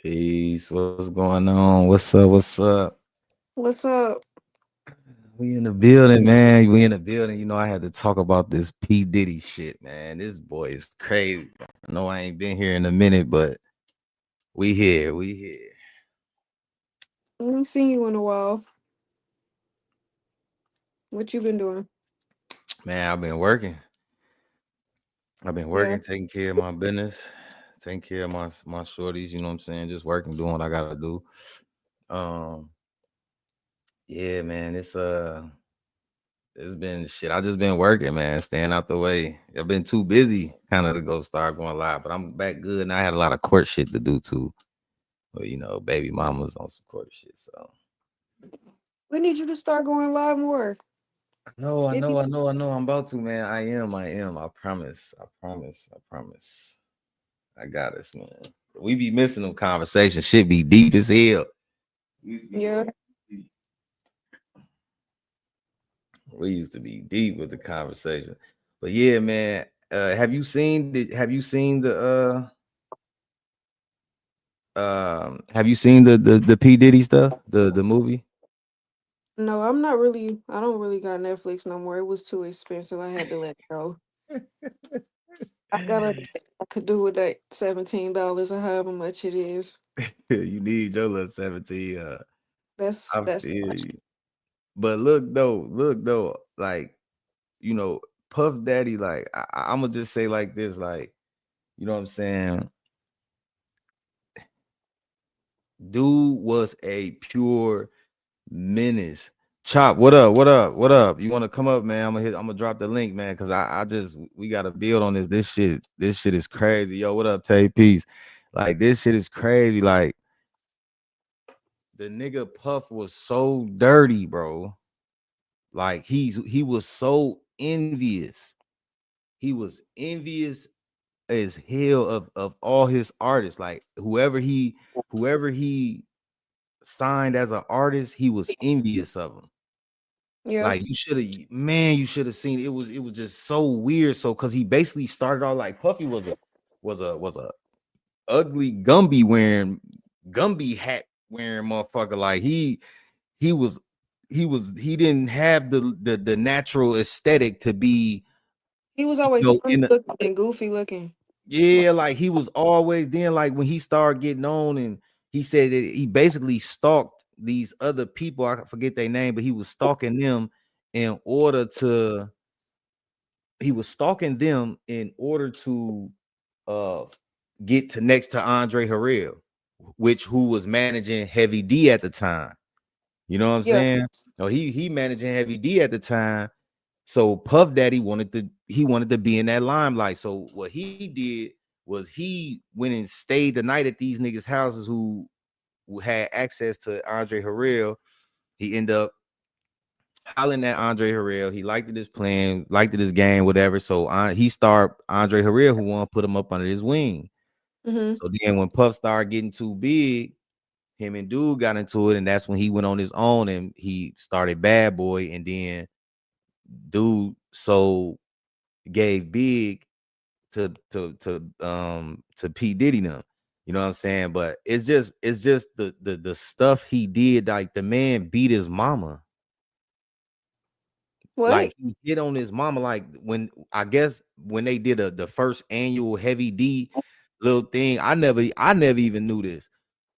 Peace. What's going on? What's up? What's up? What's up? We in the building, man. We in the building. You know, I had to talk about this P Diddy shit, man. This boy is crazy. I know I ain't been here in a minute, but we here. We here. I haven't seen you in a while. What you been doing? Man, I've been working. I've been Yeah. working, taking care of my business, taking care of my shorties. You know what I'm saying? Just working, doing what I gotta do. Um, yeah, man. It's been shit. I just been working, man, staying out the way. I've been too busy kind of to go start going live, but I'm back good. And I had a lot of court shit to do too. But baby mama's on some court shit. So We need you to start going live more. I If know, you I know, I know. I'm about to, man. I am. I promise. I promise. I promise. I got us, man. We be missing them conversations. Shit be deep as hell. We used to be yeah. going deep. We used to be deep with the conversation. But yeah, man. Have you seen the P Diddy stuff? The movie? No, I don't really got Netflix no more. It was too expensive. I had to let it go. I gotta I could do with that $17 or however much it is. You need your little 17. That's I that's feel you. But look though, like, you know, Puff Daddy, like, I'ma just say like this, like, you know what I'm saying? Dude was a pure menace. Chop, what up? What up? What up? You want to come up, man? I'm gonna drop the link, man, because I just we gotta build on this. This shit is crazy. Yo, what up, Tay? Peace. Like, this shit is crazy. Like, the nigga Puff was so dirty, bro. Like, he was so envious. He was envious as hell of all his artists. Like, whoever he signed as an artist, he was envious of him. yeah. Like, you should have seen it was just so weird. So because he basically started out like Puffy was a ugly Gumby hat wearing motherfucker. Like, he was he didn't have the natural aesthetic to be, He was always funny in a, looking and goofy looking. yeah, like, he was always, then like when he started getting on, and he said that he basically stalked these other people. I forget their name, but he was stalking them in order to uh get to next to Andre Harrell, which who was managing Heavy D at the time. You know what I'm Yeah. saying? No, he managing Heavy D at the time. So Puff Daddy wanted to be in that limelight. So what he did was he went and stayed the night at these niggas' houses who had access to Andre Harrell. He ended up hollering at Andre Harrell. He liked his plan, liked his game, whatever. So he started Andre Harrell, who wanted to put him up under his wing. Mm-hmm. So then when Puff started getting too big, him and Dude got into it, and that's when he went on his own and he started Bad Boy, and then Dude gave Big to P Diddy now. You know what I'm saying? But it's just the stuff he did. Like, the man beat his mama. What? Like, he hit on his mama. Like, when I guess when they did the first annual Heavy D little thing, I never even knew this.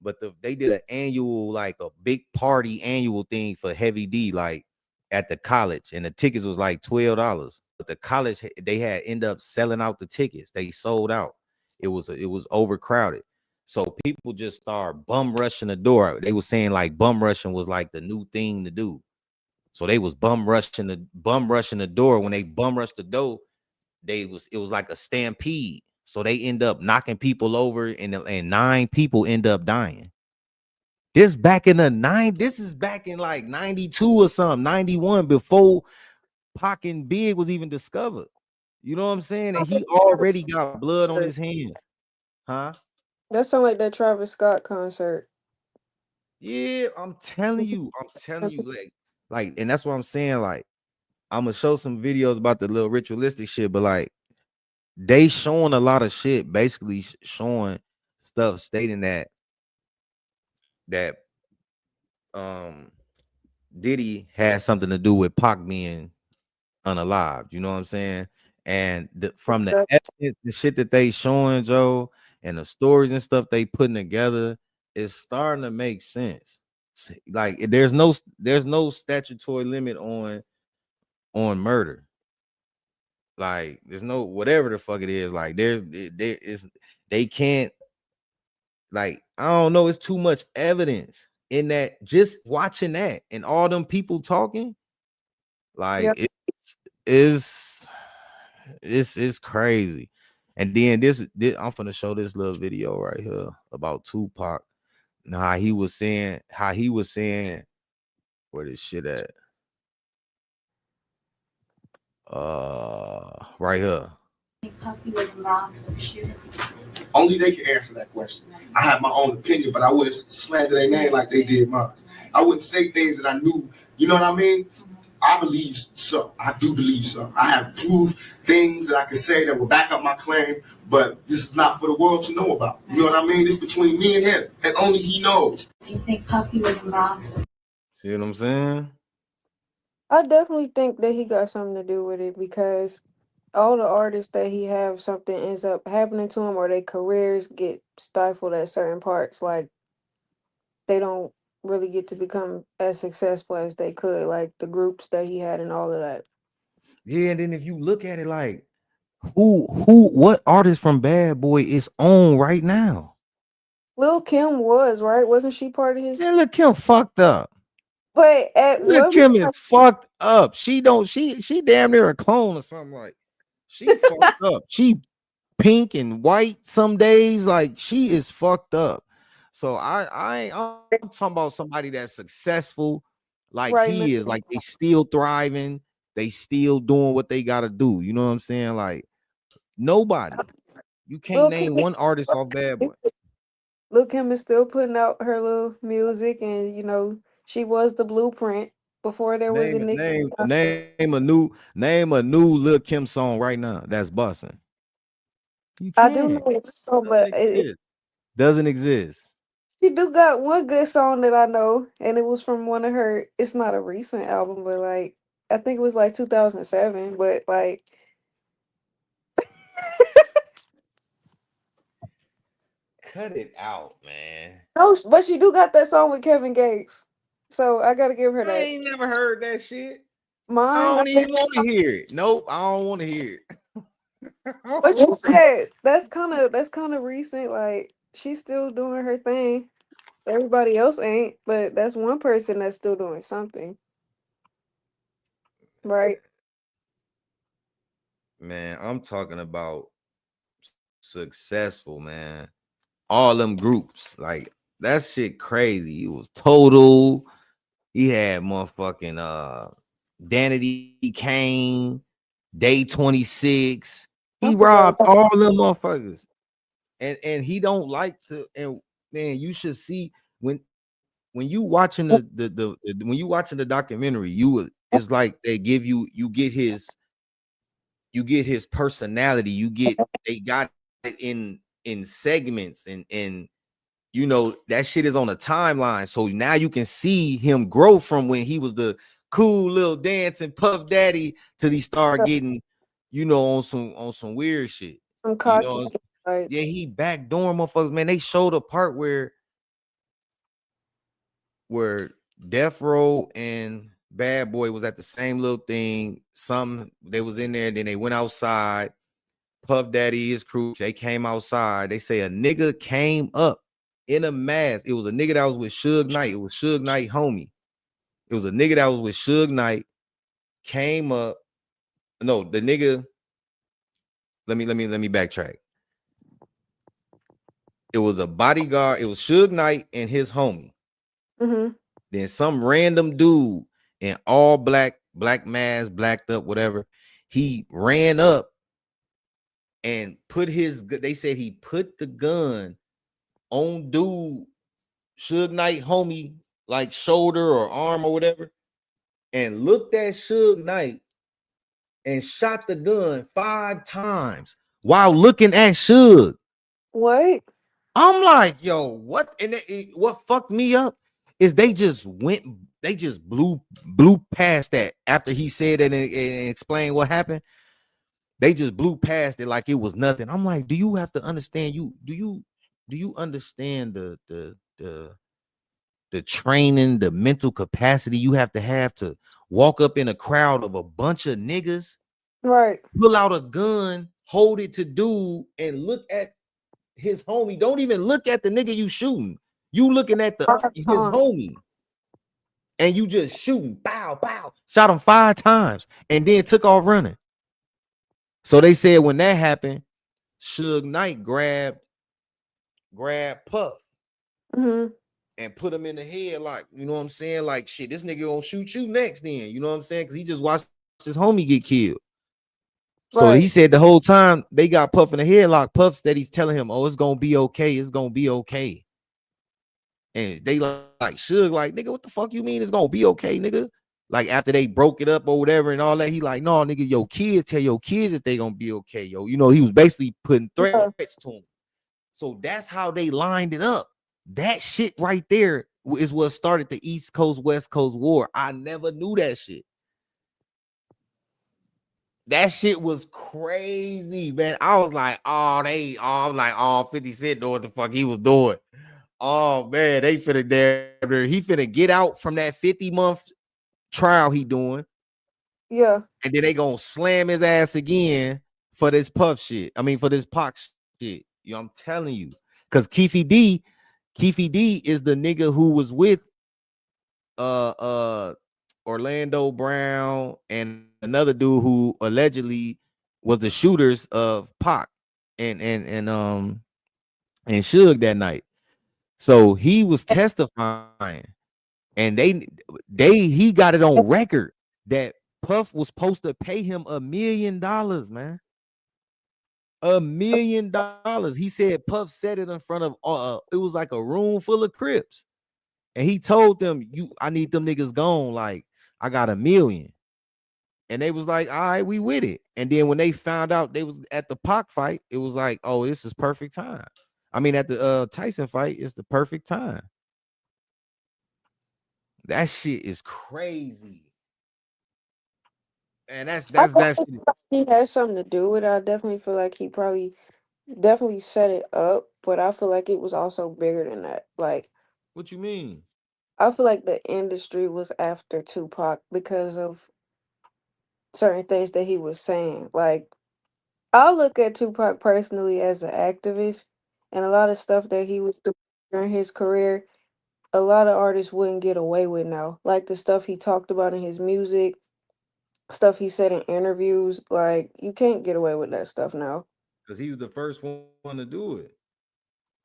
But they did an annual, like a big party annual thing for Heavy D, like at the college, and the tickets was like $12. But the college, they had end up selling out the tickets. They sold out. It was overcrowded. So people just started bum rushing the door. They was saying like bum rushing was like the new thing to do. So they was bum rushing the door. When they bum rushed the door, it was like a stampede. So they end up knocking people over, and 9 people end up dying. This is back in like 92 or something, 91, before Pac and Big was even discovered. You know what I'm saying? And he already got blood on his hands. Huh? That sound like that Travis Scott concert. Yeah, I'm telling you, like, and that's what I'm saying. Like, I'm gonna show some videos about the little ritualistic shit, but like, they showing a lot of shit, basically showing stuff stating that that um Diddy had something to do with Pac being unalived. You know what I'm saying? And from the evidence, the shit that they showing Joe, and the stories and stuff they putting together, is starting to make sense. Like there's no statutory limit on murder. Like there's no whatever the fuck it is. Like there is they can't, like, I don't know. It's too much evidence in that. Just watching that and all them people talking, like Yeah. is it's crazy. And then this I'm gonna show this little video right here about Tupac and how he was saying where this shit at, right here. Puffy was involved in the shooting. Only they can answer that question. I have my own opinion, but I wouldn't slander their name like they did mine. I wouldn't say things that I knew. You know what I mean? I believe so. I do believe so. I have proved things that I can say that will back up my claim, but this is not for the world to know about. You know what I mean? It's between me and him, and only he knows. Do you think Puffy was involved? See what I'm saying? I definitely think that he got something to do with it because all the artists that he have something ends up happening to him or their careers get stifled at certain parts. Like they don't really get to become as successful as they could, like the groups that he had and all of that. Yeah, and then if you look at it, like what artist from Bad Boy is on right now? Lil Kim was, right? Wasn't she part of his? Man, look, Kim fucked up. But at Look, one Kim is point, fucked up. She damn near a clone or something. Like, she fucked up. She pink and white some days. Like, she is fucked up. So I'm talking about somebody that's successful, like right he now, is. Like, they still thriving. They still doing what they gotta do. You know what I'm saying? Like, nobody. You can't Lil Kim name one is artist off Bad Boy. Lil Kim is still putting out her little music, and she was the blueprint before there was a Name Nicki. name name a new Lil Kim song right now that's busting. You I do can't. know it's so, Doesn't but exist. Doesn't exist. she do got one good song that I know, and it was from one of her. It's not a recent album, but like I think it was like 2007. But like, Cut it out, man. no, but she do got that song with Kevin Gates, so I gotta give her I that. ain't never heard that shit. I Mine, I don't even think. want to hear it. Nope, I don't want to hear it. I What don't you said? That's kind of recent. Like she's still doing her thing. Everybody else ain't, but that's one person that's still doing something, right? Man, I'm talking about successful, man. All them groups, like that shit crazy. It was Total. He had motherfucking Danity Kane, Day 26. He I forgot. robbed all them motherfuckers. And he don't like to, and man, you should see when you watching when you watching the documentary, it's like they give you get his personality. They got it in segments, and that shit is on a timeline. So now you can see him grow from when he was the cool little dancing Puff Daddy till he started getting, on some weird shit. Some You cocky, know, like yeah, he backdooring motherfuckers. Man, they showed a part where Death Row and Bad Boy was at the same little thing. Some they was in there, then they went outside. Puff Daddy, his crew, they came outside. They say a nigga came up in a mask. It was a nigga that was with Suge Knight. It was Suge Knight, homie. It was a nigga that was with Suge Knight. Came up. No, the nigga. Let me backtrack. It was a bodyguard. It was Suge Knight and his homie. mm-hmm. Then some random dude in all black mask, blacked up, whatever. He ran up and they said he put the gun on dude, Suge Knight homie, like shoulder or arm or whatever, and looked at Suge Knight and shot the gun 5 times while looking at Suge. What? I'm like, yo, what? And what fucked me up is they just blew past that after he said it and explained what happened. They just blew past it like it was nothing. I'm like, do you have to understand? Do you understand the training, the mental capacity you have to walk up in a crowd of a bunch of niggas, Right. pull out a gun, hold it to dude, and look at his homie. Don't even look at the nigga you shooting. You looking at the Hard his time. homie, and you just shooting, bow, bow, shot him 5 times, and then took off running. So they said when that happened, Suge Knight grabbed Puff Hmm. and put him in the head, like, you know what I'm saying? Like, shit, this nigga gonna shoot you next, then, you know what I'm saying? Because he just watched his homie get killed. So he Right. said the whole time they got Puff in the headlock, Puff said he's telling him, oh, it's gonna be okay, it's gonna be okay. And they like Suge, like, nigga, what the fuck you mean it's gonna be okay, nigga? Like after they broke it up or whatever and all that, he like, no, nigga, your kids, tell your kids that they gonna be okay, yo. You know, he was basically putting Yeah. threats to him. So that's how they lined it up. That shit right there is what started the East Coast West Coast war. I never knew that shit. That shit was crazy, man. I was like, I'm like, oh, 50 Cent know what the fuck he was doing. Oh man, they finna he finna get out from that 50-month trial he doing, Yeah. and then they gonna slam his ass again for this Puff shit. I mean, for this Pac shit. You know, I'm telling you, because Keefy D is the nigga who was with uh uh Orlando Brown and another dude who allegedly was the shooters of Pac and and Suge that night. So he was testifying, and he got it on record that Puff was supposed to pay him $1 million, man. $1 million. He said Puff said it in front of it was like a room full of Crips. And he told them, I need them niggas gone. Like, I got $1 million. And they was like, all right, we with it. And then when they found out they was at the Pac fight, it was like, oh, this is perfect time. I mean, at the Tyson fight, it's the perfect time. That shit is crazy. And I that definitely shit. feel like he has something to do with it. I definitely feel like he probably definitely set it up, but I feel like it was also bigger than that. Like What you mean? I feel like the industry was after Tupac because of certain things that he was saying. Like I look at Tupac personally as an activist, and a lot of stuff that he was doing during his career, a lot of artists wouldn't get away with now. Like the stuff he talked about in his music, stuff he said in interviews, like you can't get away with that stuff now. Because he was the first one to do it.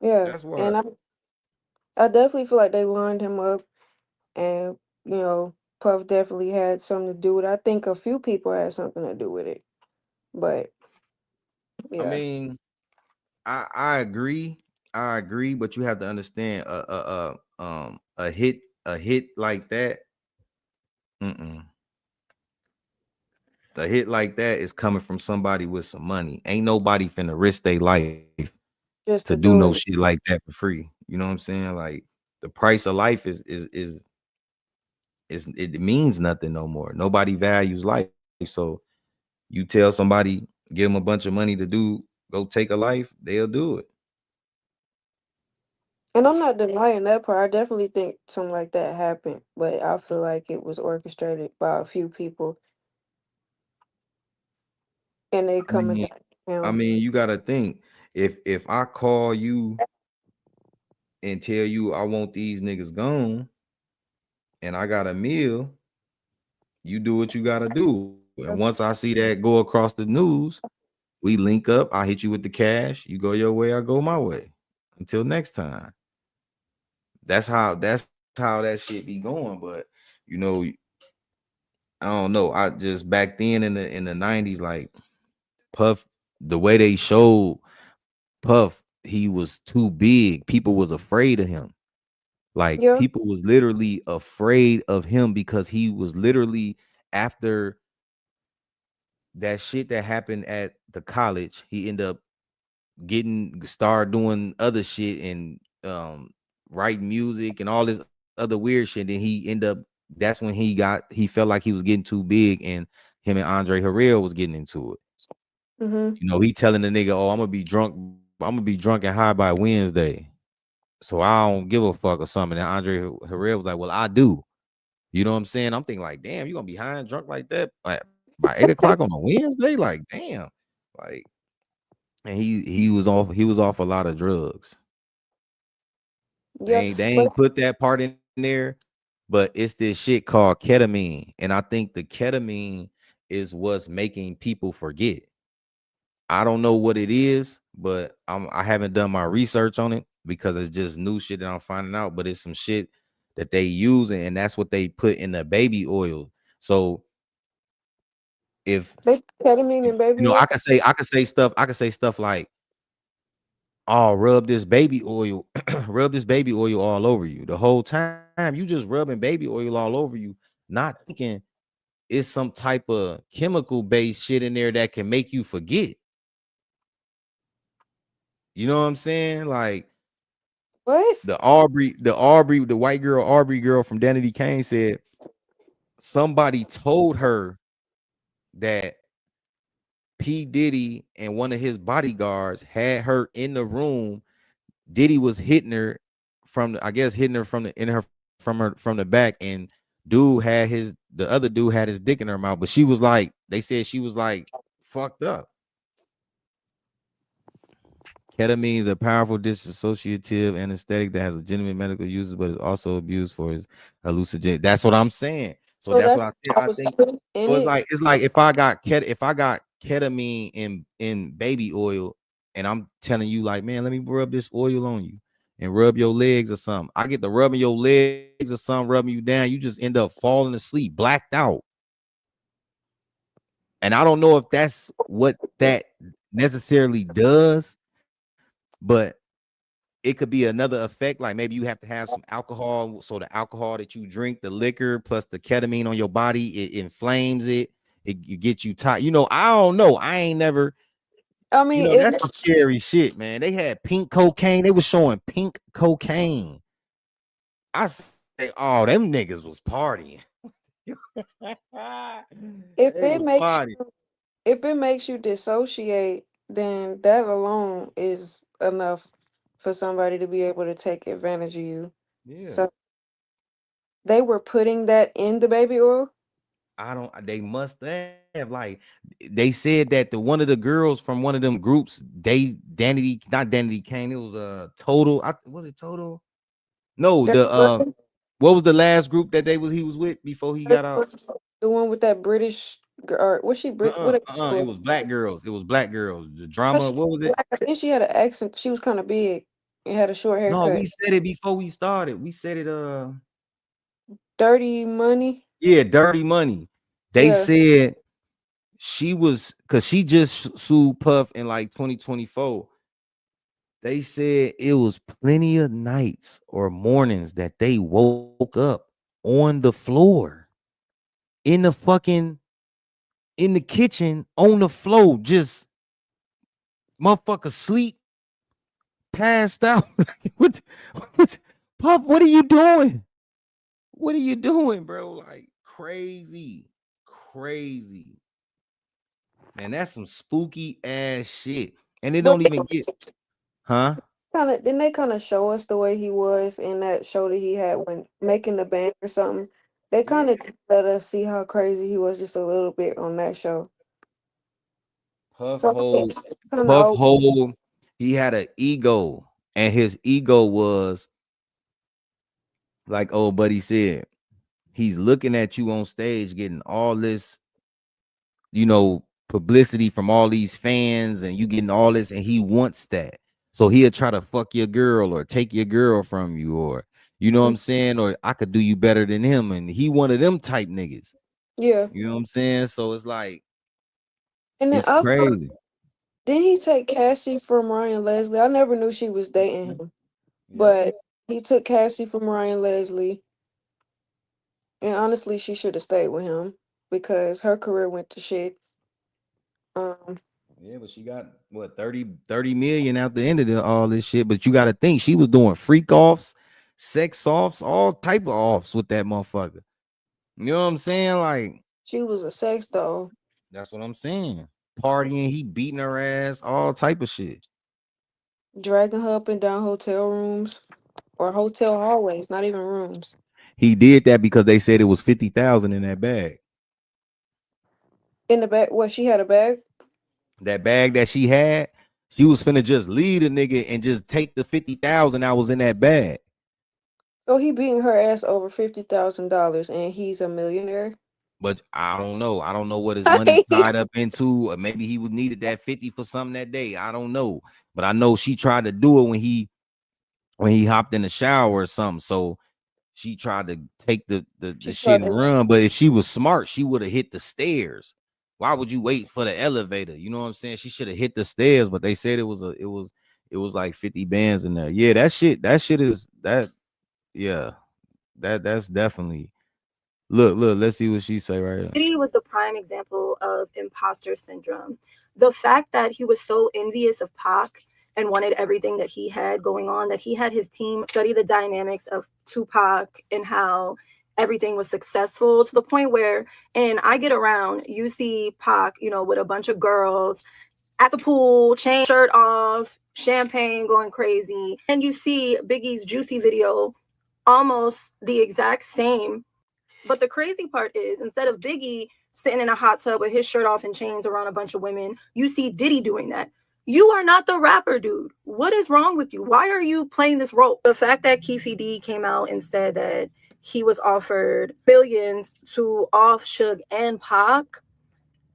That's Yeah, why. and I definitely feel like they lined him up, and you know, Puff definitely had something to do with it. I think a few people had something to do with it, but I yeah, mean, I agree. I agree, but you have to understand a hit like that. Mm-mm. A hit like that is coming from somebody with some money. Ain't nobody finna risk their life to just do to no do shit it. like that for free. You know what I'm saying? Like the price of life it means nothing no more. Nobody values life. So you tell somebody, give them a bunch of money to go take a life, they'll do it. And I'm not denying that part. I definitely think something like that happened, but I feel like it was orchestrated by a few people, and they I coming mean, down. Him. you gotta think if I call you and tell you I want these niggas gone and I got a meal, you do what you gotta do. And once I see that go across the news, we link up. I hit you with the cash. You go your way, I go my way. Until next time. That's how that shit be going. But you know, I don't know. I just back then in the 90s, like Puff, the way they showed Puff, he was too big. People was afraid of him. Like Yeah, people was literally afraid of him because he was literally after that shit that happened at the college. He ended up getting start doing other shit and writing music and all this other weird shit. Then he end up that's when he felt like he was getting too big, and him and Andre Harrell was getting into it. Mm-hmm. You know, he telling the nigga, "Oh, I'm gonna be drunk and high by Wednesday, so I don't give a fuck or something." And Andre Harrell was like, "Well, I do." You know what I'm saying? I'm thinking like, "Damn, you gonna be high and drunk like that by 8 o'clock on a Wednesday?" Like, damn, like, and he was off a lot of drugs. Yeah, They but ain't put that part in there, but it's this shit called ketamine, and I think the ketamine is what's making people forget. I don't know what it is, but I haven't done my research on it because it's just new shit that I'm finding out. But it's some shit that they use, and that's what they put in the baby oil. So if they ketamine and you baby know, oil. I could say stuff like, "Oh, rub this baby oil, rub this baby oil all over you." The whole time you just rubbing baby oil all over you, not thinking it's some type of chemical based shit in there that can make you forget. You know what I'm saying? Like What? the white girl, Aubrey girl from Danity Kane said somebody told her that P Diddy and one of his bodyguards had her in the room. Diddy was hitting her I guess hitting her from the in her from her from the back, and the other dude had his dick in her mouth, but she was like, they said she was like fucked up. Ketamine is a powerful dissociative anesthetic that has legitimate medical uses, but is also abused for its hallucinogen. That's what I'm saying. So So that's that's what I said. I I was think in so. it. It's like if I got ketamine in baby oil, and I'm telling you like, man, let me rub this oil on you and rub your legs or something. I get the rubbing your legs or something, rubbing you down. You just end up falling asleep, blacked out. And I don't know if that's what that necessarily does, but it could be another effect. Like maybe you have to have some alcohol. So the alcohol that you drink, the liquor plus the ketamine on your body, it inflames it. It gets you tight. You know, I don't know. I ain't never, I you mean, know, that's some scary shit, man. They had pink cocaine. They was showing pink cocaine. I say, oh, them niggas was partying. if They it was makes partying. if it makes you dissociate, then that alone is enough for somebody to be able to take advantage of you. Yeah. So they were putting that in the baby oil. I don't. They must have like they said that the one of the girls from one of them groups, they Danity, not Danity Kane. It was Total. Was it Total? No, That's the British. what was the last group that he was with before he got out? The one with that British girl. Or was she Brit? What she It was? was black girls. It was black girls. The No, drama. she What was it? black. I think she had an accent. She was kind of big and had a short No, haircut. we said it before we started. We said it. Dirty Money. Yeah, Dirty Money. They Yeah. said she was because she just sued Puff in like 2024. They said it was plenty of nights or mornings that they woke up on the floor in the fucking in the kitchen on the floor, just motherfucker sleep, passed out. what, what, Puff? What are you doing? What are you doing, bro? Like crazy, crazy, man. That's some spooky ass shit, and it But don't even get, huh? didn't they kind of show us the way he was in that show that he had when making the band or something? They kind of Yeah. let us see how crazy he was just a little bit on that show. Puff So hold, kind Puff of hold. He had an ego, and his ego was like old buddy said. He's looking at you on stage, getting all this, publicity from all these fans, and you getting all this, and he wants that. So he'll try to fuck your girl or take your girl from you, or you know what I'm saying, or I could do you better than him, and he one of them type niggas. yeah. You know what I'm saying? So it's like And then it's also, crazy. did he take Cassie from Ryan Leslie? I never knew she was dating Mhm. him, Yep. but he took Cassie from Ryan Leslie, and honestly, she should have stayed with him because her career went to shit. Um, Yeah, but she got what 30 million out the end of all this shit. But you got to think she was doing freak offs, sex offs, all type of offs with that motherfucker. You know what I'm saying? Like She was a sex doll, that's what I'm saying. Partying, he beating her ass, all type of shit. dragging her up and down hotel rooms or hotel hallways, not even rooms. He did that because they said it was 50,000 in that bag. In the back, what, she had a bag? That bag that she had, she was finna just leave the nigga and just take the 50,000 that was in that bag. So he beating her ass over $50,000 and he's a millionaire. But I don't know. I don't know what his money tied up into. Or maybe he would needed that 50 for something that day. I don't know. But I know she tried to do it when he hopped in the shower or something. So she tried to take the She shit tried and to. run. But if she was smart, she would have hit the stairs. Why would you wait for the elevator? You know what I'm saying? She should have hit the stairs, but they said it was like 50 bands in there. Yeah, that shit is that yeah, that's definitely look, let's see what she say right here. Diddy was the prime example of imposter syndrome. The fact that he was so envious of Pac and wanted everything that he had going on, that he had his team study the dynamics of Tupac and how everything was successful to the point where, and I get around, you see Pac, with a bunch of girls at the pool, chain shirt off, champagne going crazy. And you see Biggie's Juicy video, almost the exact same. But the crazy part is, instead of Biggie sitting in a hot tub with his shirt off and chains around a bunch of women, you see Diddy doing that. You are not the rapper, dude. What is wrong with you? Why are you playing this role? The fact that Keefe D came out and said that he was offered billions to off Suge and Pac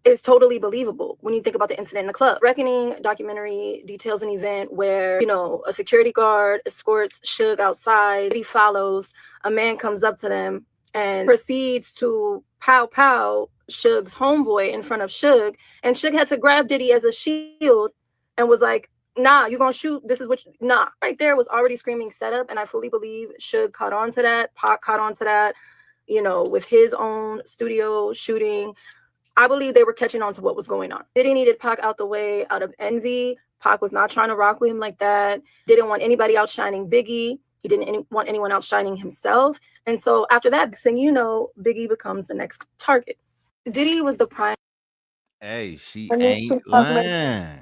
is totally believable when you think about the incident in the club. Reckoning documentary details an event where, a security guard escorts Suge outside. He follows. A man comes up to them and proceeds to pow pow Suge's homeboy in front of Suge. And Suge had to grab Diddy as a shield and was like, nah, you're going to shoot. This is what, nah. Right there was already screaming setup. And I fully believe Suge caught on to that. Pac caught on to that, with his own studio shooting. I believe they were catching on to what was going on. Diddy needed Pac out the way out of envy. Pac was not trying to rock with him like that. Didn't want anybody outshining Biggie. He didn't want anyone outshining himself. And so after that, Biggie becomes the next target. Diddy was the prime. Hey, she And then ain't Tupac made lying.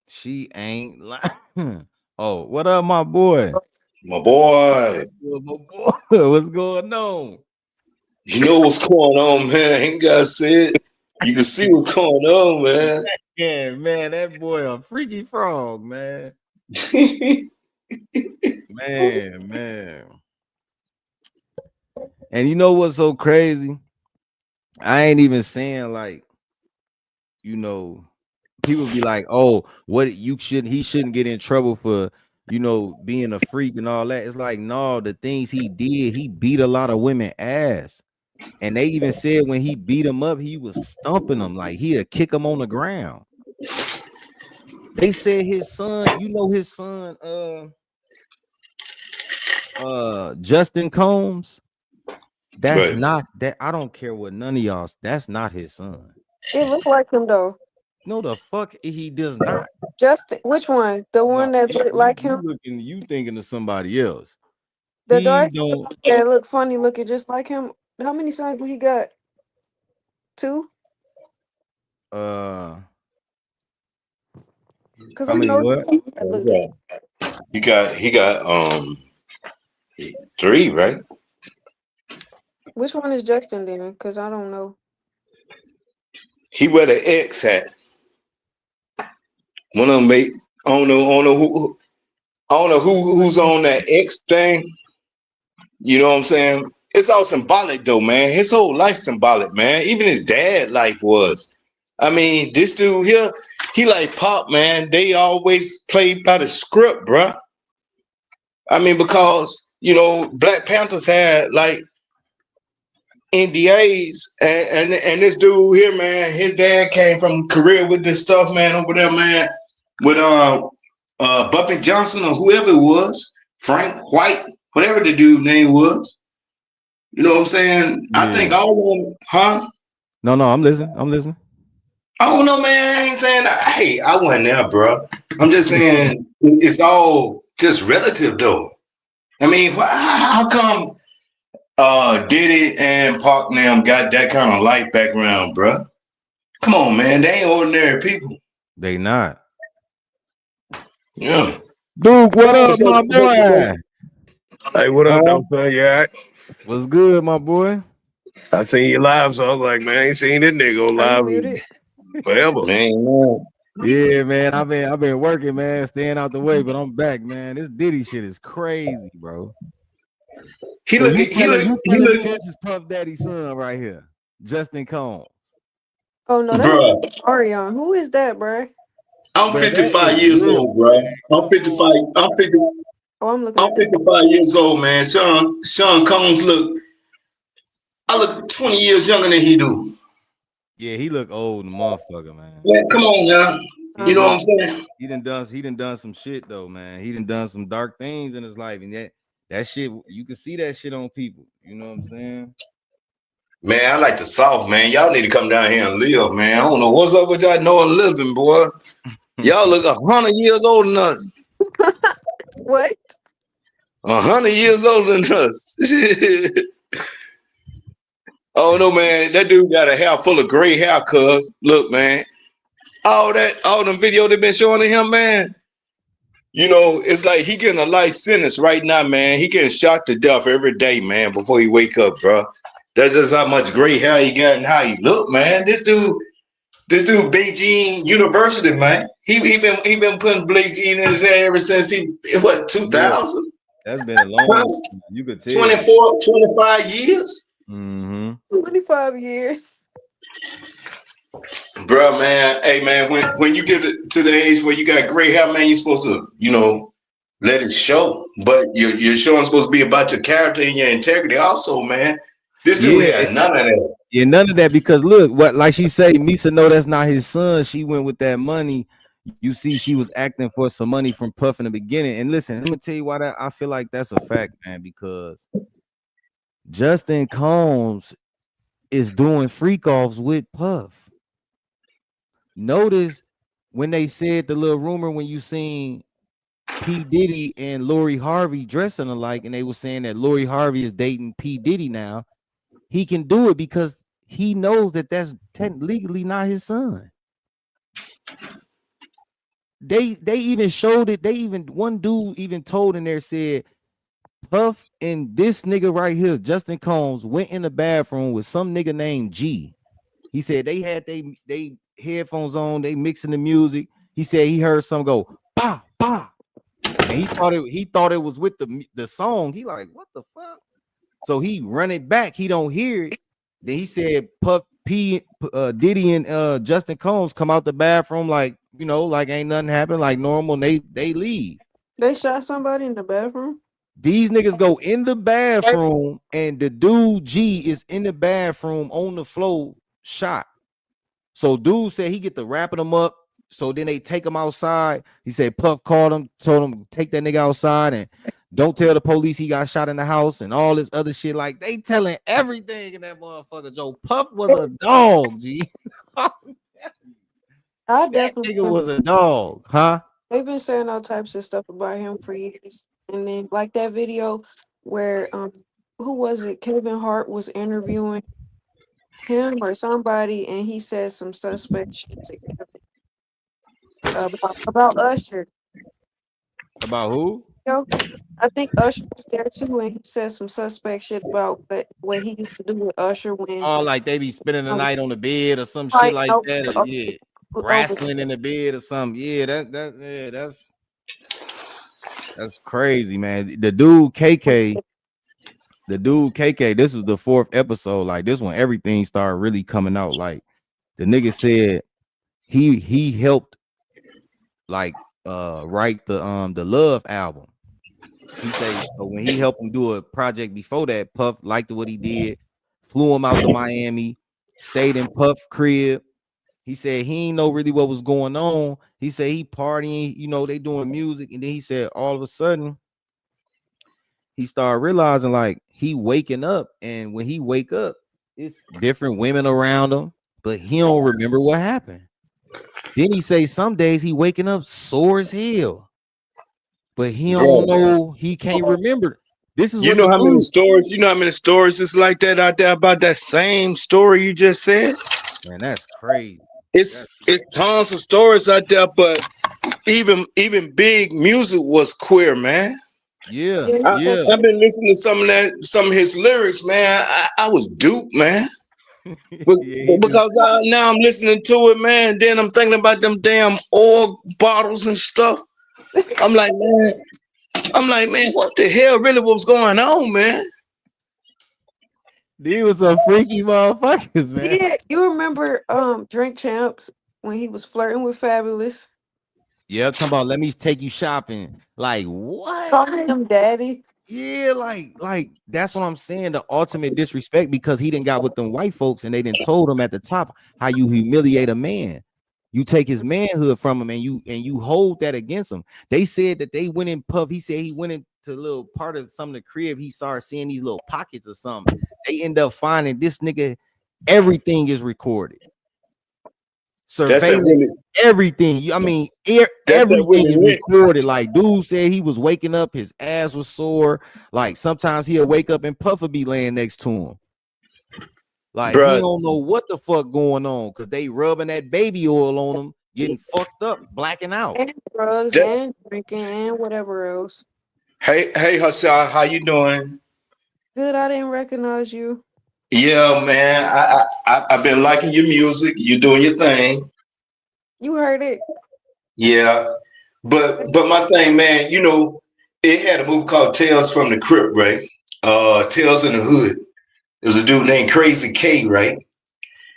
She ain't lying. Oh, what up, my boy? My boy, My boy, what's going on? you know what's going on, man. I ain't gotta say it. You can see what's going on, man. Yeah, man, that boy a freaky frog, man. Man. And you know what's so crazy? I ain't even saying like, people be like, oh, what he shouldn't get in trouble for, being a freak and all that. It's like, no, the things he did, he beat a lot of women ass. And they even said when he beat him up, he was stumping them, like he'd kick him on the ground. They said his son, his son, Justin Combs. That's Right. not that. I don't care what none of y'all. That's not his son. it looked like him though. No, the fuck he does not. Justin, which one? The No, one that looked like him? you thinking of somebody else. The He dark don't. that look funny looking just like him. How many sons do he got? Two? Uh, Because how I many know what? that look the He got 3, right? which one is Justin then? Because I don't know. He wear the X hat. One of them make I don't know who's on that X thing. You know what I'm saying? It's all symbolic though, man. His whole life symbolic, man. Even his dad life was. I mean, this dude here, he like Pop, man. They always played by the script, bruh. I mean, because Black Panthers had like NDAs, and this dude here, man, his dad came from Korea with this stuff, man, over there, man, with Bumpy Johnson or whoever it was, Frank White, whatever the dude's name was. You know what I'm saying? I think Yeah. all of them, huh? No, I'm listening. I'm listening. I don't know, man. I ain't saying hey, I wasn't there, bro. I'm just saying it's all just relative, though. I mean, how come Diddy and Park Nam got that kind of life background, bro? Come on, man. They ain't ordinary people. They not. Yeah. Duke, what up, So, my boy? Hey, what up, uh, though, son? Yeah, What's good, my boy? I seen you live, so I was like, man, I ain't seen this nigga on Are you live muted? in forever. man. Yeah, man. I've been working, man, staying out the way, but I'm back, man. This Diddy shit is crazy, bro. He So look, you he telling look, you he telling me look, this is Puff Daddy's son right here, Justin Combs, Oh no, that's bro. Ariana. Who is that, bruh? I'm bro. That is 55 years real, old, bro. man. I'm 55. I'm 50. Oh, I'm looking I'm at this. 55 years old, man. Sean Combs look. I look 20 years younger than he do. Yeah, he look old, motherfucker, man. Man, come on now. He You know what Uh-huh. I'm saying? he done done some shit though, man. He done some dark things in his life, and that shit you can see that shit on people. You know what I'm saying? Man, I like the South, man. Y'all need to come down here and live, man. I don't know what's up with y'all knowing living, boy. Y'all look 100 years older than us. What? 100 years older than us. Oh no, man. That dude got a hair full of gray hair, cuz. Look, man. All them video they been showing to him, man. You know, it's like he getting a life sentence right now, man. He getting shot to death every day, man, before he wake up, bro. That's just how much gray hair he got and how he look, man. This dude, Beijing University, man. He been putting Blake Jean in his hair ever since what Yeah, 2000? that's been a long. You could tell. 24, 25 years, Mm-hmm. 25 years. bro, man. Hey, man, when you get to the age where you got gray hair, man, you're supposed to, let it show. But your showing supposed to be about your character and your integrity, also, man. This dude Yeah, had none of that. yeah, none of that because look, what like she say, Misa know that's not his son. She went with that money. You see, she was acting for some money from Puff in the beginning. And listen, let me tell you why that I feel like that's a fact, man, because Justin Combs is doing freak offs with Puff. Notice when they said the little rumor when you seen P Diddy and Lori Harvey dressing alike, and they were saying that Lori Harvey is dating P Diddy now. He can do it because he knows that that's legally not his son. They even showed it. They even one dude even told in there said Puff and this nigga right here, Justin Combs, went in the bathroom with some nigga named G. He said they had they headphones on, they mixing the music. He said he heard some go bah bah, and he thought it was with the song. He like what the fuck? So he run it back. He don't hear it. Then he said Puff Diddy and Justin Combs come out the bathroom like like ain't nothing happened, like normal. And they leave. They shot somebody in the bathroom. These niggas go in the bathroom and the dude G is in the bathroom on the floor shot. So dude said he get to wrapping them up. So then they take him outside. He said Puff called him, told him take that nigga outside and don't tell the police he got shot in the house and all this other shit. Like they telling everything in that motherfucker. Joe Puff was a dog, G. That I definitely. nigga was a dog, huh? They've been saying all types of stuff about him for years, and then like that video where who was it? Kevin Hart was interviewing him or somebody, and he said some suspect shit to Kevin about Usher. About who? Yo, I think Usher was there too, and he said some suspect shit about what he used to do with Usher when Oh, like they be spending the um night on the bed or some shit fighting like that. Or, yeah, over wrestling in the bed or something. Yeah, that's crazy, man. The dude KK, this was the fourth episode. Like this one, everything started really coming out. Like the nigga said he helped like write the Love album. He said so when he helped him do a project before that, Puff liked what he did, flew him out to Miami, stayed in Puff crib. He said he ain't know really what was going on. He said he partying, they doing music, and then he said all of a sudden he started realizing like he waking up, and when he wake up, it's different women around him, but he don't remember what happened. Then he say some days he waking up sore as hell, but he don't bro. know, he can't remember. This is You what know the how many dude, stories? You know how many stories it's like that out there about that same story you just said? man, that's crazy. That's It's tons of stories out there, but even big music was queer, man. yeah, Yeah, he I, said yeah. I've been listening to some of his lyrics, man. I was duped, man. But, Yeah, he do. because now I'm listening to it, man. Then I'm thinking about them damn oil bottles and stuff. I'm like, man, what the hell really was going on, man? These was some freaky motherfuckers, man. yeah. You remember Drink Champs when he was flirting with Fabulous, Yeah, talking about let me take you shopping. Like what? calling him daddy. Yeah, like that's what I'm saying. The ultimate disrespect because he didn't got with them white folks and they didn't told him at the top how you humiliate a man. You take his manhood from him and you hold that against him. They said that they went in puff. He said he went into a little part of some of the crib. He started seeing these little pockets or something. They end up finding this nigga. Everything is recorded. That's that Surveillance, really. everything. I mean, That's that everything Willie is Lynch, recorded. Like, dude said he was waking up, his ass was sore. Like, sometimes he'll wake up and Puff will be laying next to him. Like, he bro. don't know what the fuck going on because they rubbing that baby oil on him, getting fucked up, blacking out. And drugs That, and drinking and whatever else. hey, Hassan, how you doing? Good, I didn't recognize you. Yeah, man. I've been liking your music. You doing your thing. You heard it. Yeah, but my thing, man. It had a movie called Tales from the Crypt, right? Tales in the Hood. There's a dude named Crazy K, right?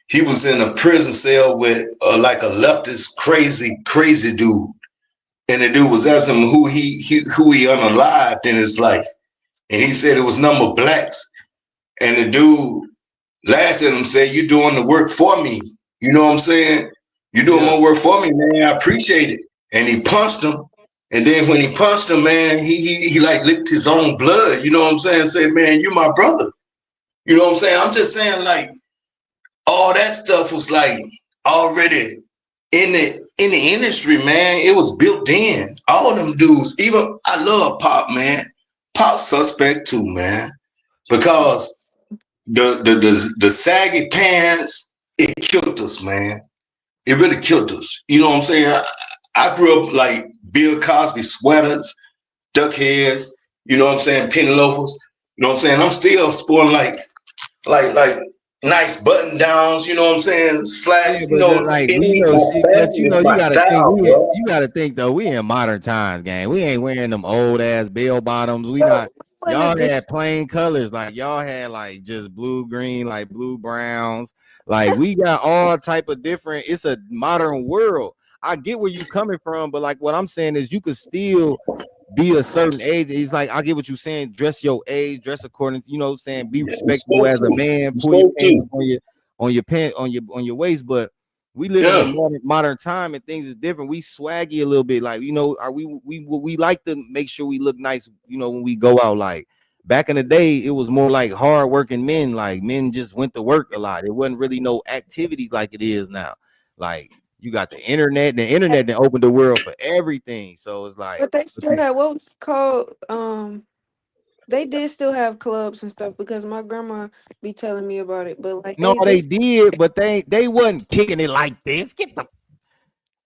He was in a prison cell with like a leftist, crazy dude, and the dude was asking him who he unalived in his life, and he said it was number of blacks, and the dude laughed at him and said, "You doing the work for me? You know what I'm saying? You doing Yeah, more work for me, man. I appreciate it." And he punched him, and then when he punched him, man, he like licked his own blood. You know what I'm saying? Said, "Man, you my brother." You know what I'm saying? I'm just saying, like, all that stuff was like already in the industry, man. It was built in. All them dudes, even I love Pop, man. Pop suspect too, man. Because the saggy pants, it killed us, man. It really killed us. You know what I'm saying? I grew up like Bill Cosby sweaters, duck heads, you know what I'm saying, penny loafers. You know what I'm saying? I'm still sporting like nice button downs, you know what I'm saying? yeah, Slacks, but like it we ain't know my shit, but fashion, it's you my gotta think style, bro. you gotta think though, we in modern times, gang. We ain't wearing them old ass bell bottoms. We No, not we wasn't y'all this. had plain colors, like y'all had like just blue, green, like blue browns. Like we got all type of different, it's a modern world. I get where you coming from, but like what I'm saying is you could still be a certain age. It's like I get what you're saying. Dress your age, dress according to saying. Be Yeah, you're respectable supposed as a to. man. You're Pull your supposed pants to. up on your pant on your waist. But we live in a Yeah. modern time and things is different. We swaggy a little bit. Like are we like to make sure we look nice. When we go out. Like back in the day, it was more like hard working men. Like men just went to work a lot. It wasn't really no activities like it is now. Like you got the internet. The internet that opened the world for everything. So it's like. But they still have what was it called they did still have clubs and stuff because my grandma be telling me about it. But like No, they they did, but they wasn't kicking it like this. Get the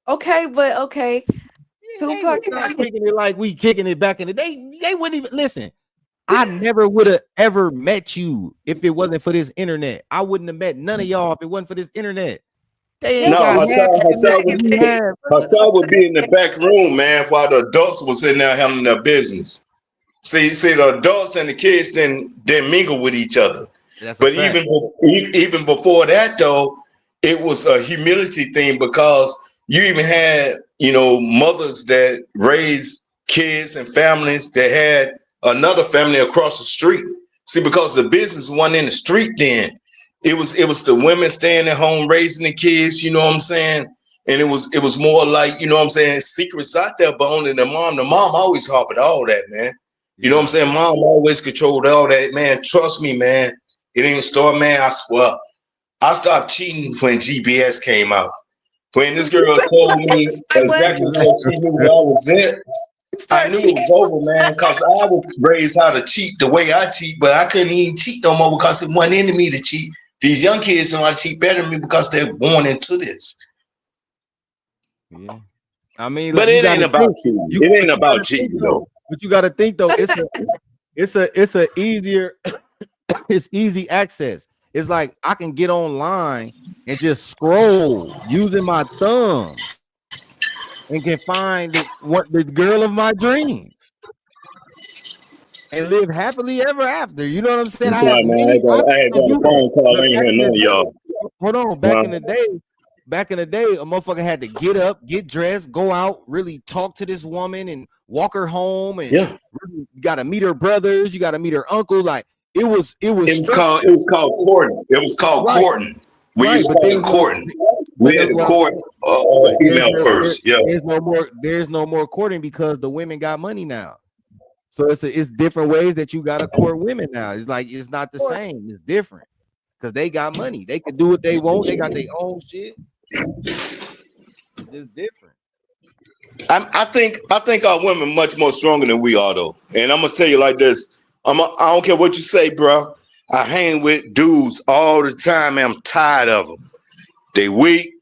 okay, but okay. they was Tupac not kicking it like we kicking it back in the day. They wouldn't even listen. I never would have ever met you if it wasn't for this internet. I wouldn't have met none of y'all if it wasn't for this internet. They yeah, ain't No, got but half the connection we have. Hassan would be in the back room, man, while the adults was in there handling their business. See, the adults and the kids didn't mingle with each other. That's a But fact. even before that, though, it was a humility thing because you even had mothers that raised kids and families that had another family across the street. See, because the business wasn't in the street then, it was the women staying at home raising the kids. You know what I'm saying? And it was more like what I'm saying, secrets out there, but only the mom. The mom always harped all that, man. You know what I'm Yeah. saying? Mom always controlled all that, man. Trust me, man. It ain't a store, man. I swear. I stopped cheating when GPS came out. When this You girl say told like, me like what? exactly what she knew that I was in, You I start knew it cheating. was over, man, because I was raised how to cheat the way I cheat, but I couldn't even cheat no more because it wasn't in me to cheat. These young kids know how to cheat better than me because they're born into this. Yeah. I mean, But look, you it ain't gotta about think. cheating. It ain't But you about gotta think cheating though. though. But you gotta think though. It's a easier. It's easy access. It's like I can get online and just scroll using my thumbs and can find the girl of my dreams and live happily ever after. You know what I'm saying? I'm I have sorry, man. many I had options to got a do that. phone call. I But ain't back hear in the none of day, y'all. hold on, back in the day, a motherfucker had to get up, get dressed, go out, really talk to this woman and walk her home, and Yeah. really, you got to meet her brothers, you got to meet her uncle. Like it was It structured, was called courting. It was called right, courting. We right. used to But call it there's no, courting. but We no, had to well, court but a female first. Yeah. there's no more courting because the women got money now. So it's different ways that you got to court women now. It's like it's not the Or same. It's different because they got money. They could do what they want. They got their own shit. It's just different. I think our women much more stronger than we are though. And I'm gonna tell you like this. I don't care what you say, bro. I hang with dudes all the time, and I'm tired of them. They weak,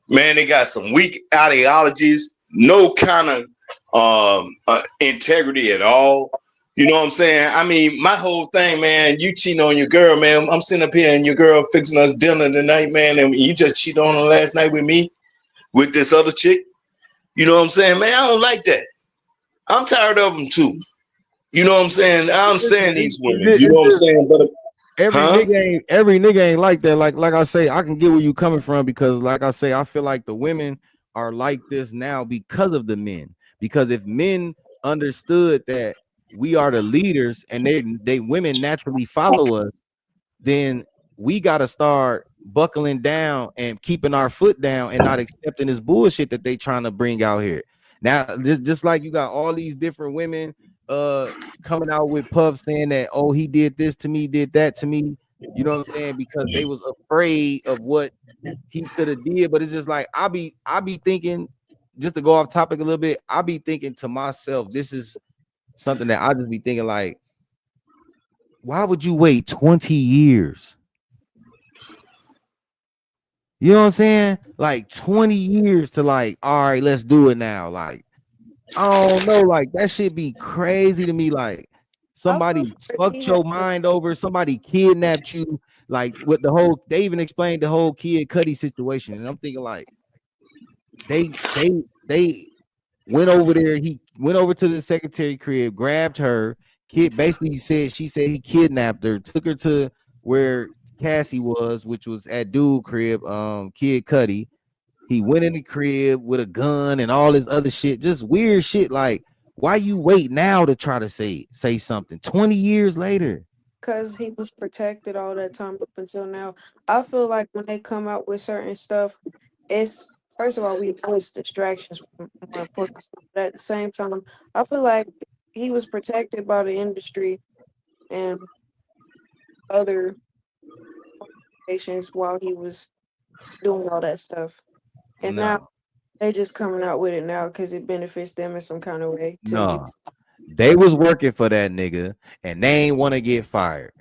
man. They got some weak ideologies, no kind of integrity at all. You know what I'm saying? I mean, my whole thing, man. You cheating on your girl, man. I'm sitting up here and your girl fixing us dinner tonight, man, and you just cheated on her last night with me with this other chick. You know what I'm saying, man? I don't like that. I'm tired of them too. You know what I'm saying? I Listen, understand these women. You know what I'm just saying? But huh? every nigga ain't like that. Like I say, I can get where you coming from because, like I say, I feel like the women are like this now because of the men. Because if men understood that we are the leaders and they women naturally follow us, then we got to start buckling down and keeping our foot down and not accepting this bullshit that they trying to bring out here. Now, just like you got all these different women coming out with Puff saying that, oh, he did this to me, did that to me. You know what I'm saying? Because they was afraid of what he could have did. But it's just like I be thinking, just to go off topic a little bit, I be thinking to myself, this is something that I just be thinking like, why would you wait 20 years? You know what I'm saying? Like 20 years to like, all right, let's do it now. Like, I don't know, like that should be crazy to me. Like I feel somebody like he fucked had your to mind take over, somebody kidnapped you, like with the whole they even explained the whole Kid Cudi situation. And I'm thinking like they went over there, he went over to the secretary crib, grabbed her, kid basically said she said he kidnapped her, took her to where Cassie was, which was at dude crib, Kid Cudi. He went in the crib with a gun and all this other shit, just weird shit. Like, why you wait now to try to say something 20 years later? because he was protected all that time up until now. I feel like when they come out with certain stuff, it's first of all we know it's distractions from more important stuff. But at the same time, I feel like he was protected by the industry and other organizations while he was doing all that stuff. And now No, they just coming out with it now because it benefits them in some kind of way. To me, no. They was working for that nigga and they ain't want to get fired.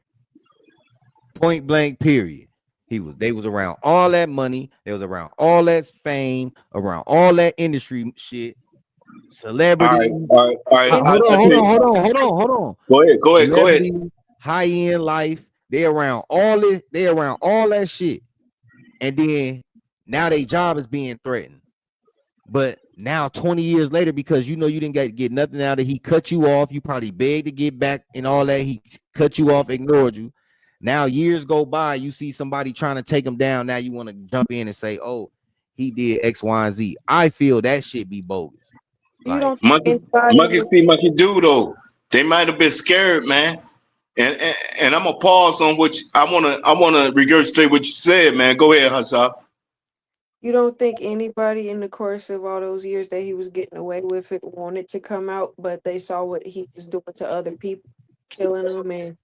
Point blank, period. They was around all that money, they was around all that fame, around all that industry shit, All right, celebrity. all right, all right. and Hold I on, tell hold on, you, hold on, hold on, hold on. go ahead. Celebrity, high end life. They around all this. They around all that shit, and then now their job is being threatened. But now 20 years later, because you know you didn't get nothing out of it, he cut you off. You probably begged to get back and all that. He cut you off, ignored you. Now years go by, you see somebody trying to take him down. Now you want to jump in and say, "Oh, he did X, Y, and Z." I feel that shit be bogus. you Like, don't Monkey, think anybody monkey in see, monkey do though. They might have been scared, man. And I'm gonna pause on what I wanna regurgitate what you said, man. Go ahead, Hassan. You don't think anybody in the course of all those years that he was getting away with it wanted to come out, but they saw what he was doing to other people, killing them and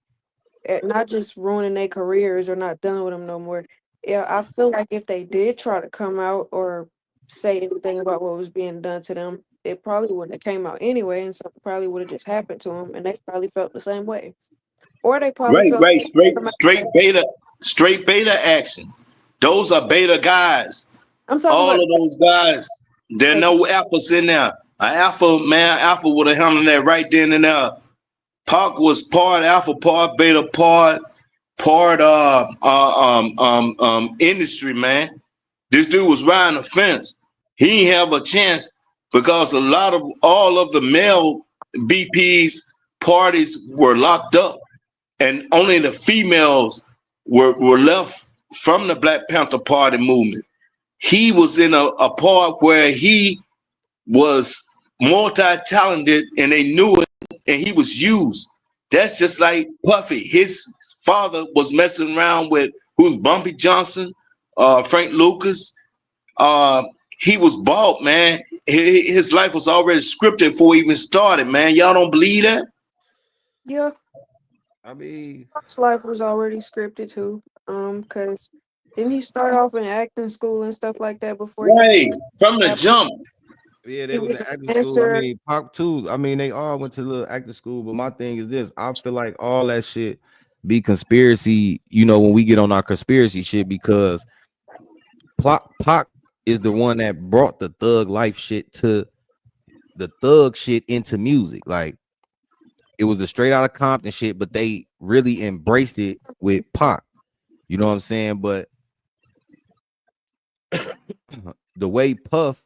not just ruining their careers or not done with them no more. Yeah, I feel like if they did try to come out or say anything about what was being done to them, it probably wouldn't have came out anyway, and something probably would have just happened to them, and they probably felt the same way, or they probably Right, felt right. like Straight beta action. Those are beta guys. I'm talking All about of those guys. There are like no alphas in there. An alpha man, alpha would have handled that right then and there. Park was part alpha, part beta, part industry, man. This dude was riding the fence. He didn't have a chance because all of the male BPs parties were locked up, and only the females were left from the Black Panther Party movement. He was in a part where he was multi-talented and they knew it, and he was used. That's just like Puffy. His father was messing around with who's Bumpy Johnson, Frank Lucas. Uh, he was bought, man. His life was already scripted before he even started, man. Y'all don't believe that? yeah, I mean, his life was already scripted too. Cause didn't he start off in acting school and stuff like that before he Right. From the uh, jump. yeah, he they was was in a acting school. I dancer? mean, Pop too. I mean, they all went to little acting school. But my thing is this: I feel like all that shit be conspiracy. You know, when we get on our conspiracy shit, because Pac is the one that brought the thug life shit to the thug shit into music. Like it was a straight out of Compton shit, but they really embraced it with Pac. You know what I'm saying? But the way Puff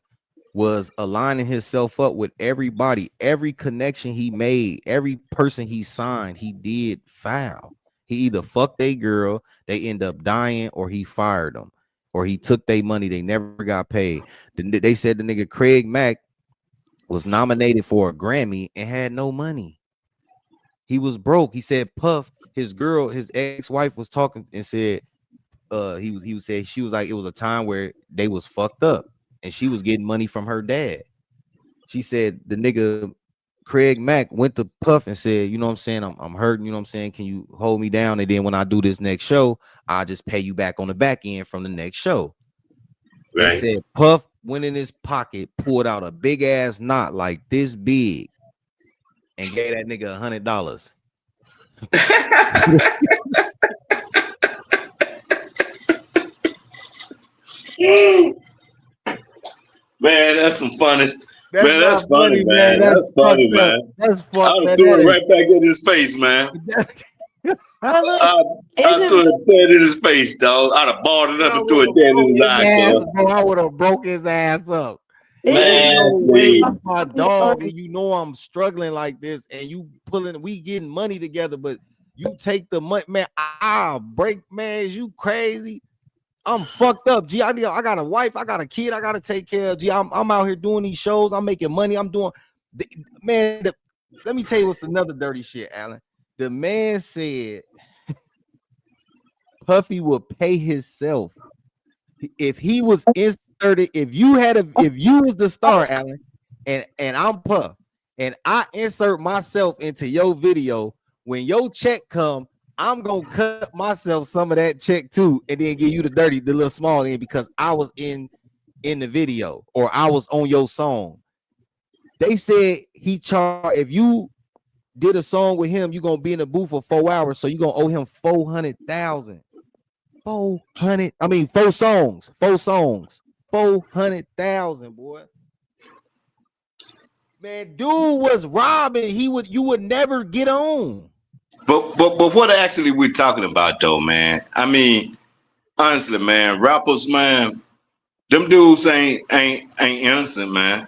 was aligning himself up with everybody, every connection he made, every person he signed, he did foul. He either fucked a girl, they end up dying, or he fired them, or he took their money, they never got paid. They said the nigga Craig Mack was nominated for a Grammy and had no money. He was broke. He said Puff, his girl, his ex-wife was talking and said, he was saying she was like, it was a time where they was fucked up and she was getting money from her dad. She said the nigga Craig Mack went to Puff and said, you know what I'm saying, I'm hurting, you know what I'm saying, can you hold me down, and then when I do this next show, I'll just pay you back on the back end from the next show. They Right. said Puff went in his pocket, pulled out a big ass knot like this big, and gave that nigga $100. Man, that's some funny. That's Man, that's not funny, funny, man. man. That's That's funny, fucked up. man. That's I fucked, done man. threw That it is. right back in his face, man. But look, I, I threw isn't it dead in his face, dog. I'd have balled it up I and threw would it have dead in broke his his eye, ass, cuz. bro. I would have broke his ass up. Ain't isn't Man, no way please. you my Puffy dog on and you know I'm struggling like this, and you pulling, we getting money together, but you take the money, man. I break, man. Is you crazy? I'm fucked up. G, I got a wife, I got a kid, I gotta take care of. G, I'm out here doing these shows, I'm making money, I'm doing man. Let me tell you what's another dirty shit, Alan. The man said Puffy would pay himself if he was inserted. If you was the star, Alan, and I'm Puff, and I insert myself into your video, when your check come, I'm gonna cut myself some of that check too, and then give you the little small end, because I was in the video or I was on your song. They said he charged, if you did a song with him, you're gonna be in the booth for 4 hours, so you're gonna owe him 400,000. 400, I mean, four songs, 400,000, boy. Man, dude was robbing. You would never get on. But what actually we talking about though, man? I mean, honestly, man, rappers, man, them dudes ain't innocent, man.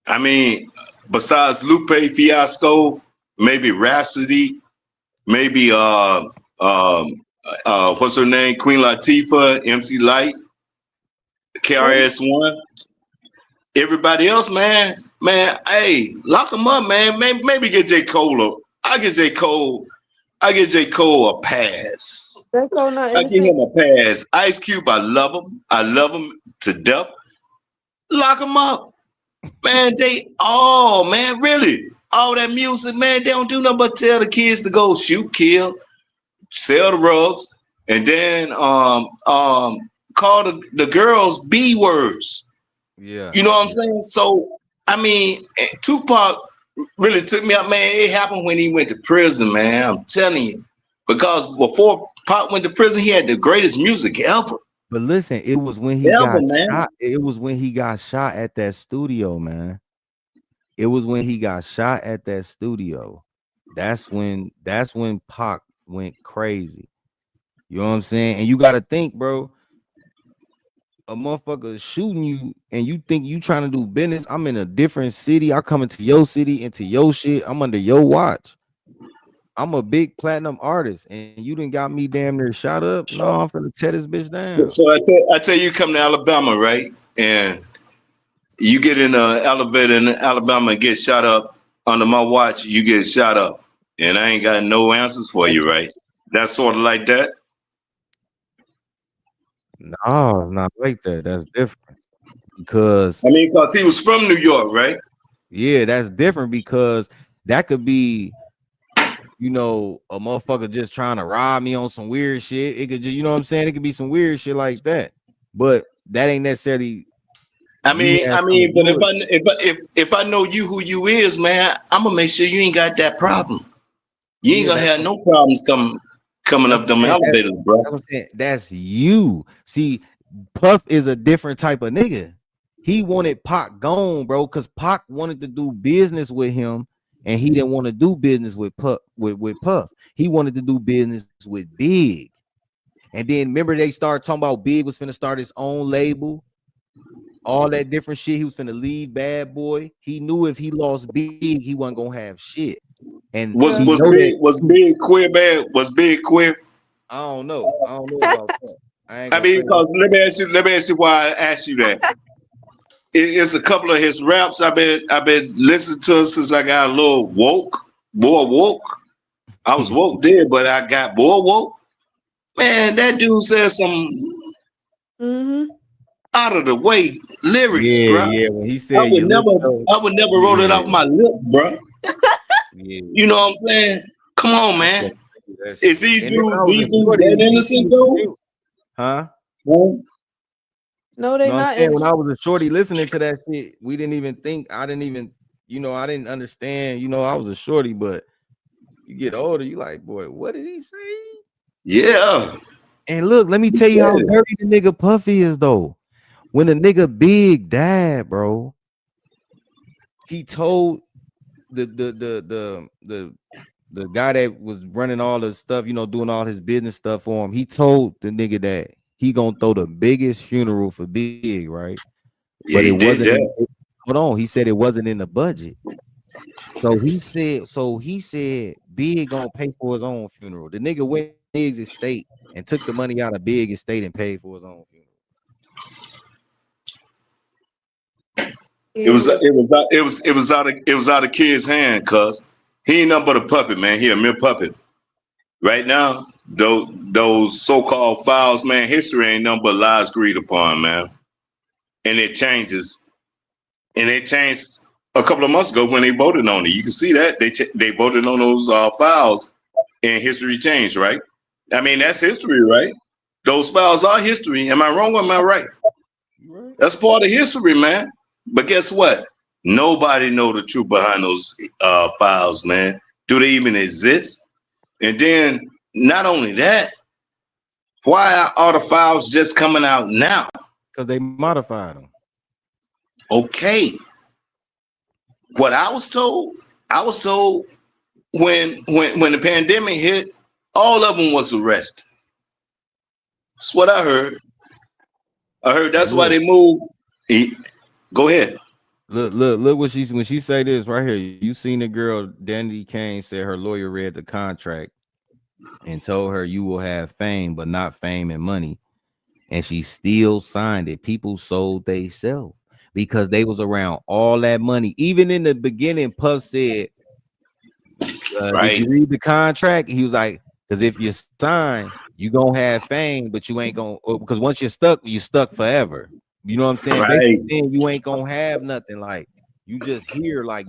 I mean, besides Lupe Fiasco, maybe Rhapsody, maybe what's her name? Queen Latifah, MC Light, maybe KRS-One. Everybody else, man, hey, lock them up, man. Maybe get J. Cole. I get J. Cole. I give J. Cole a pass. Draco not I give innocent? him a pass. Ice Cube, I love him. I love him to death. Lock him up. Man, man, really. All that music, man, they don't do nothing but tell the kids to go shoot, kill, sell the drugs. and then call the girls B words. Yeah, You know what I'm yeah. saying? So I mean, Tupac really took me up, man. It happened when he went to prison, man. I'm telling you, because before Pac went to prison, he had the greatest music ever, But listen, it was when he ever, got man. shot. It was when he got shot at that studio, man. It was when he got shot at that studio. That's when Pac went crazy. You know what I'm saying? And you gotta think, bro, a motherfucker shooting you and you think you trying to do business. I'm in a different city. I come into your city, into your shit. I'm under your watch. I'm a big platinum artist, and you done got me damn near shot up. No, I'm finna tear this bitch So, down. so I tell you, come to Alabama, right? And you get in an elevator in Alabama and get shot up under my watch, you get shot up. And I ain't got no answers for you, right? That's sort of like that. No, it's not like that. That's different because I mean, because he was from New York, right? yeah, that's different because that could be, a motherfucker just trying to rob me on some weird shit. It could just, you know what I'm saying? It could be some weird shit like that. But that ain't necessarily you had I something to mean, but do with. if I know you who you is, man, I'm gonna make sure you ain't got that problem. You ain't Yeah, gonna have no problems coming that's up what them I'm saying. elevators, bro. That's what I'm saying. That's you. See, Puff is a different type of nigga. He wanted Pac gone, bro, because Pac wanted to do business with him, and he didn't want to do business with Puff. With Puff, he wanted to do business with Big. And then remember they started talking about Big was finna start his own label, all that different shit. He was finna leave Bad Boy. He knew if he lost Big, he wasn't gonna have shit. And Was he Yeah. was know that big was too. big queer bad? Was big queer? I don't know. I don't know about that. I ain't I gonna mean, say that. because let me ask you why I asked you that. It's a couple of his raps I've been listening to since I got a little woke, more woke. I was woke then, but I got more woke. Man, that dude said some Mm-hmm. out of the way lyrics, Yeah, bro. yeah. When he said you look so, I would never wrote it yeah, off my lips, bro. yeah. You know what I'm saying? Come on, I man. can't believe that Is shit. And then when I was these a dudes shorty, that he innocent was though? cute. Huh? Huh? No, You they know what I'm not saying? When I innocent. was a shorty listening to that shit, we didn't even think, I didn't even, I didn't understand, I was a shorty, but you get older, you like, boy, what did he say? Yeah, And look, let me he tell you said how it. dirty the nigga Puffy is though. When the nigga Big died, bro, he told the guy that was running all the stuff, doing all his business stuff for him. He told the nigga that he gonna throw the biggest funeral for Big, right? But Yeah, it he did wasn't that. in, hold on. He said it wasn't in the budget. So he said Big gonna pay for his own funeral. The nigga went to Big's estate and took the money out of Big estate and paid for his own funeral. It It was was. it was out of kid's hand, cuz he ain't nothing but a puppet, man. He a mere puppet. Right now, those so-called files, man, history ain't nothing but lies agreed upon, man. And it changes. And it changed a couple of months ago when they voted on it. You can see that they voted on those files, and history changed, right? I mean, that's history, right? Those files are history. Am I wrong or am I right? You right? That's part of history, man. But guess what? Nobody know the truth behind those files, man. Do they even exist? And then not only that, why are the files just coming out now? Because they modified them. Okay, what I was told when the pandemic hit, all of them was arrested. That's what I heard. I heard And that's why look, they moved. Go ahead. look what when she say this right here. You seen the girl Danity Kane said her lawyer read the contract and told her you will have fame, but not fame and money. And she still signed it. People sold they self because they was around all that money. Even in the beginning, Puff said, did Right, you read the contract? He was like, because if you sign, you gonna have fame, but you ain't gonna because once you're stuck forever. You know what I'm saying? right. Basically saying you ain't gonna have nothing. Like you just here, like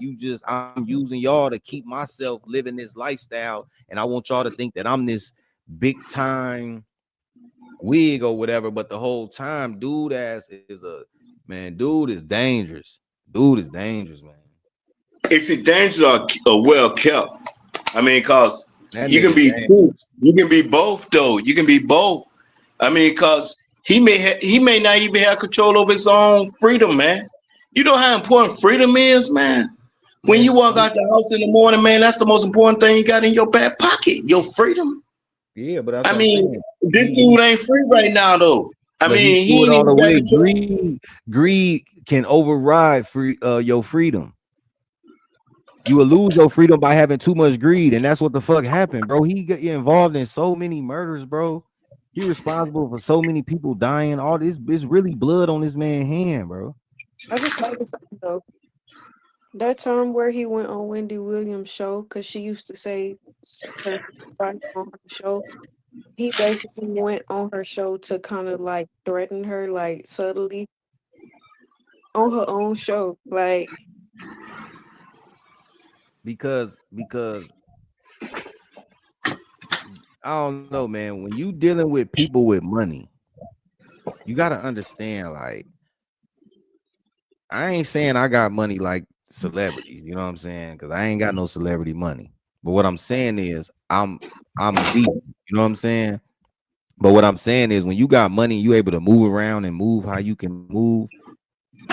I'm using y'all to keep myself living this lifestyle, and I want y'all to think that I'm this big time. wig or whatever. But the whole time, dude ass is a man. Dude is dangerous. Dude is dangerous, man. Is it dangerous or well kept? I mean, cause That you can nigga be two. dangerous. You can be both though. You can be both. I mean, cause he may not even have control over his own freedom, man. You know how important freedom is, man. When Man, you walk out the house in the morning, man, that's the most important thing you got in your back pocket. Your freedom. yeah, but that's I what I'm mean, saying. this He dude ain't free right now though. I but he mean, threw he it ain't all even got away. control. Greed can override your freedom. You will lose your freedom by having too much greed, and that's what the fuck happened, bro. He got involved in so many murders, bro. He responsible for so many people dying. All this is really blood on this man's hand, bro. I just thought it was, though, that time where he went on Wendy Williams' show because she used to say certain things on her show. He basically went on her show to kind of like threaten her, like subtly on her own show. Like, Because I don't know, man. When you dealing with people with money, you gotta understand. Like, I ain't saying I got money like celebrities. You know what I'm saying? Because I ain't got no celebrity money. But what I'm saying is, I'm decent. You know what I'm saying? But what I'm saying is, when you got money, you able to move around and move how you can move.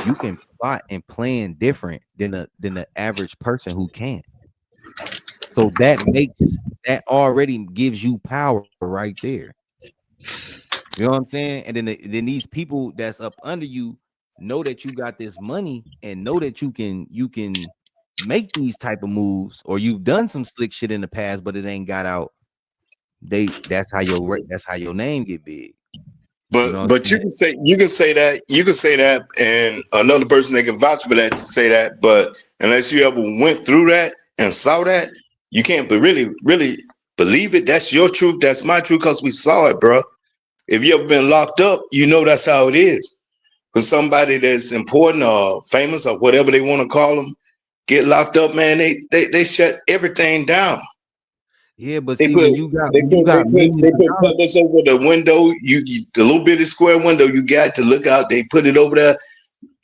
You can plot and plan different than the average person who can't. So that already gives you power right there. You know what I'm saying? And then these people that's up under you know that you got this money and know that you can make these type of moves, or you've done some slick shit in the past, but it ain't got out. That's how your name get big. You know what I'm But saying? you can say that, and another person that can vouch for that to say that. But unless you ever went through that and saw that, you can't really believe it. That's your truth. That's my truth because we saw it, bro. If you ever been locked up, you know that's how it is. For somebody that's important or famous or whatever they want to call them, get locked up, man. They shut everything down. Yeah, but They see, put when you got they when you put they got put millions they of put dollars, covers over the window. The little bitty square window you got to look out. They put it over there.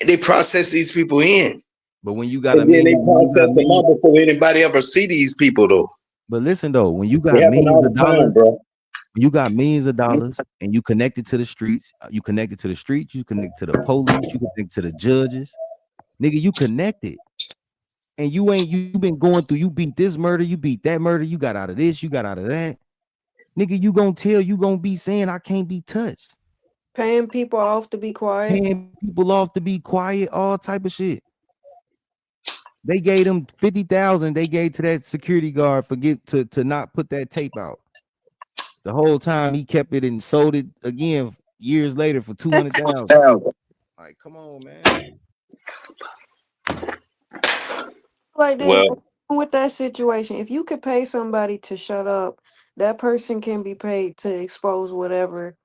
And they process these people in, but when you got a and then they million, when you got process them millions, out before anybody ever see these people. Though but listen though, when you it got happen millions all of the time, dollars, bro. when you got millions of dollars and you connected to the streets, you connect to the police, you connect to the judges, nigga, you connected. And you been going through, you beat this murder, you beat that murder, you got out of this, you got out of that. Nigga, you gonna be saying I can't be touched. paying people off to be quiet. Paying people off to be quiet, all type of shit. They gave them 50,000. They gave to that security guard for to not put that tape out. The whole time he kept it and sold it again years later for 200,000. Like, come on, man. Like this, Well, with that situation, if you could pay somebody to shut up, that person can be paid to expose whatever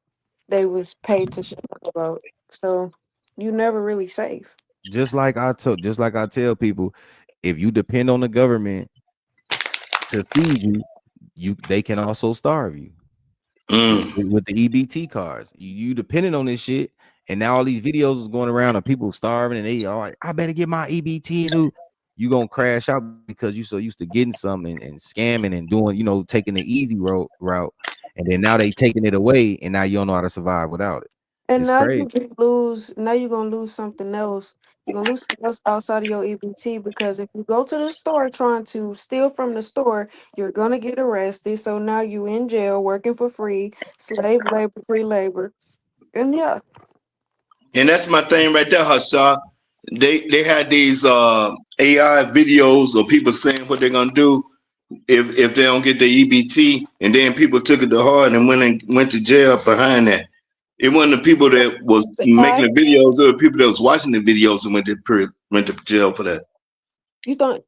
they was paid to shut up about. So you never really safe. Just like I tell people, if you depend on the government to feed you, they can also starve you. mm. With the EBT cards. You depending on this shit, and now all these videos is going around of people starving, and they all like, I better get my EBT. And you gonna crash out because you so used to getting something and scamming and doing, taking the easy route, and then now they taking it away, and now you don't know how to survive without it. And It's now crazy. you can lose. Now you're gonna lose something else. You're gonna lose something else outside of your EBT because if you go to the store trying to steal from the store, you're gonna get arrested. So now you in jail working for free, slave labor, free labor, and yeah, And that's my thing right there, Hassan. They had these AI videos of people saying what they're gonna do if they don't get the EBT, and then people took it to heart and went to jail behind that. It wasn't the people that was Say, making the videos; it were people that was watching the videos and went to jail for that.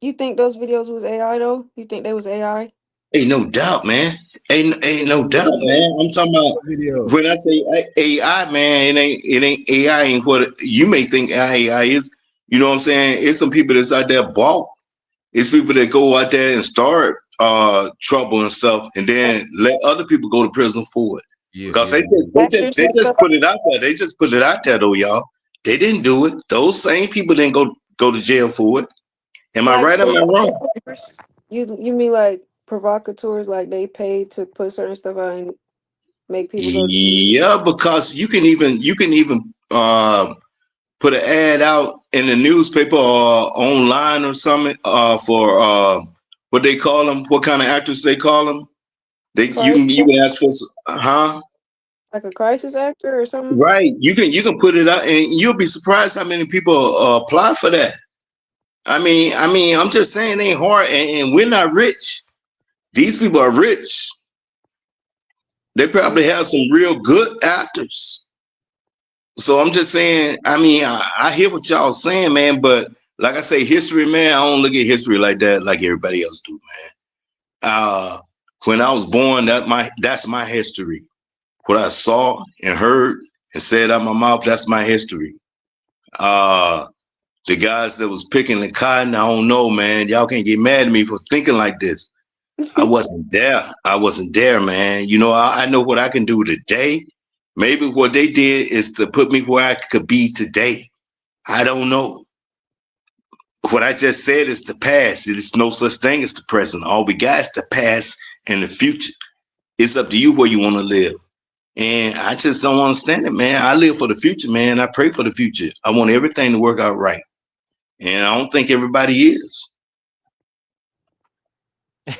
you think those videos was AI though? You think they was AI? Ain't no doubt, man. Ain't no What doubt, video? man. I'm talking about What video? when I say AI, man. It ain't AI ain't what you may think AI is. You know what I'm saying? It's some people that's out there bought. It's people that go out there and start trouble and stuff, and then let other people go to prison for it. Yeah, Because yeah, yeah. Actors they and just stuff. put it out there. They just put it out there though, y'all. They didn't do it. Those same people didn't go to jail for it. Am I Like right? Am I wrong? provocateurs. You mean like provocateurs? Like they pay to put certain stuff out and make people go to jail? Yeah, because you can even put an ad out in the newspaper or online or something for what they call them, what kind of actors they call them. They Crisis, you can ask for huh? like a crisis actor or something. Right. You can put it out and you'll be surprised how many people apply for that. I mean, I'm just saying it ain't hard and we're not rich. These people are rich. They Mm. probably have some real good actors. So I'm just saying, I hear what y'all saying, man, but like I say, history, man, I don't look at history like that, like everybody else do, man. When I was born, that's my history. What I saw and heard and said out my mouth, that's my history. Uh, the guys that was picking the cotton, I don't know, man. Y'all can't get mad at me for thinking like this. I wasn't there. I wasn't there, man. You know, I know what I can do today. Maybe what they did is to put me where I could be today. I don't know. What I just said is the past. It is no such thing as the present. All we got is the past and the future. It's up to you where you want to live. And I just don't understand it, man. I live for the future, man. I pray for the future. I want everything to work out right. And I don't think everybody is.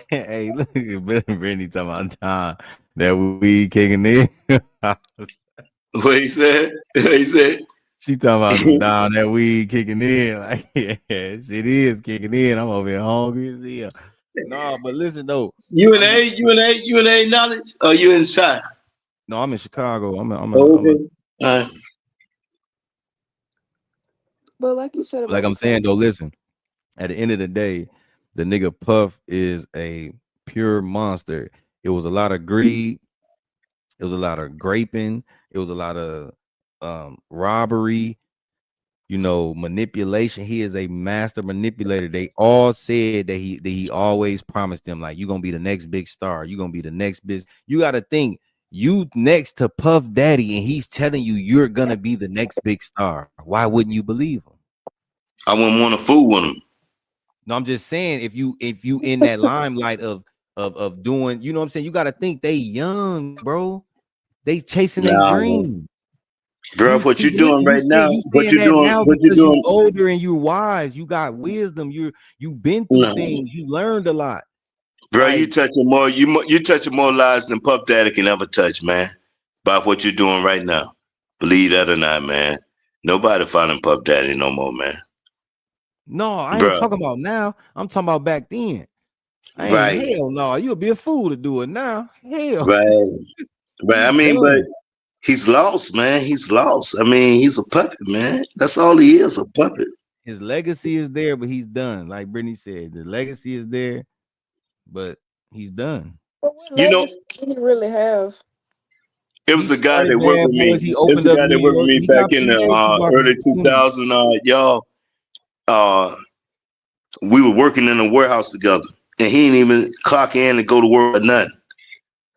Hey, look at Billy Brittany talking about time that we kicking in. What he said? What he said? She talking about some down that weed kicking in. Like, yeah, shit is kicking in. I'm over here hungry as hell. No, but listen though. I'm just UNA knowledge? Or you in Shy? no, I'm in Chicago. Oh, okay. Uh, But like you said like about I'm the saying time, though, listen, at the end of the day, the nigga Puff is a pure monster. It was a lot of greed, it was a lot of graping, it was a lot of robbery, manipulation. He is a master manipulator. They all said that he always promised them like you're gonna be the next big star. You're gonna be the next big. You got to think you next to Puff Daddy, and he's telling you you're gonna be the next big star. Why wouldn't you believe him? I wouldn't want to fool with him. No, I'm just saying if you in that limelight of doing, you know what I'm saying. You got to think they young, bro. They chasing a Nah, man. dream. Bro, You what see, you doing listen, right now? you What saying you that doing? now What you because you doing? older and you wise, you got wisdom, you've been through No, things, you learned a lot. bro, you Like, touching more. You touching more lives than Puff Daddy can ever touch, man. By what you're doing right now, believe that or not, man. Nobody finding Puff Daddy no more, man. no, I ain't Bro, talking about now. I'm talking about back then. I ain't right, hell no. You'll be a fool to do it now. Hell, right, right. I he's mean, but done. he's lost, man. He's lost. I mean, he's a puppet, man. That's all he is, a puppet. His legacy is there, but he's done. Like Brittany said, the legacy is there, but he's done. but what You know, legacy can he really have? it He was a guy started that worked Bad with me. Boys. He It was opened a up guy New that worked with York. me He back got in some the mad people out there early doing it. 2000. Y'all, uh, we were working in a warehouse together, and he didn't even clock in and go to work or nothing.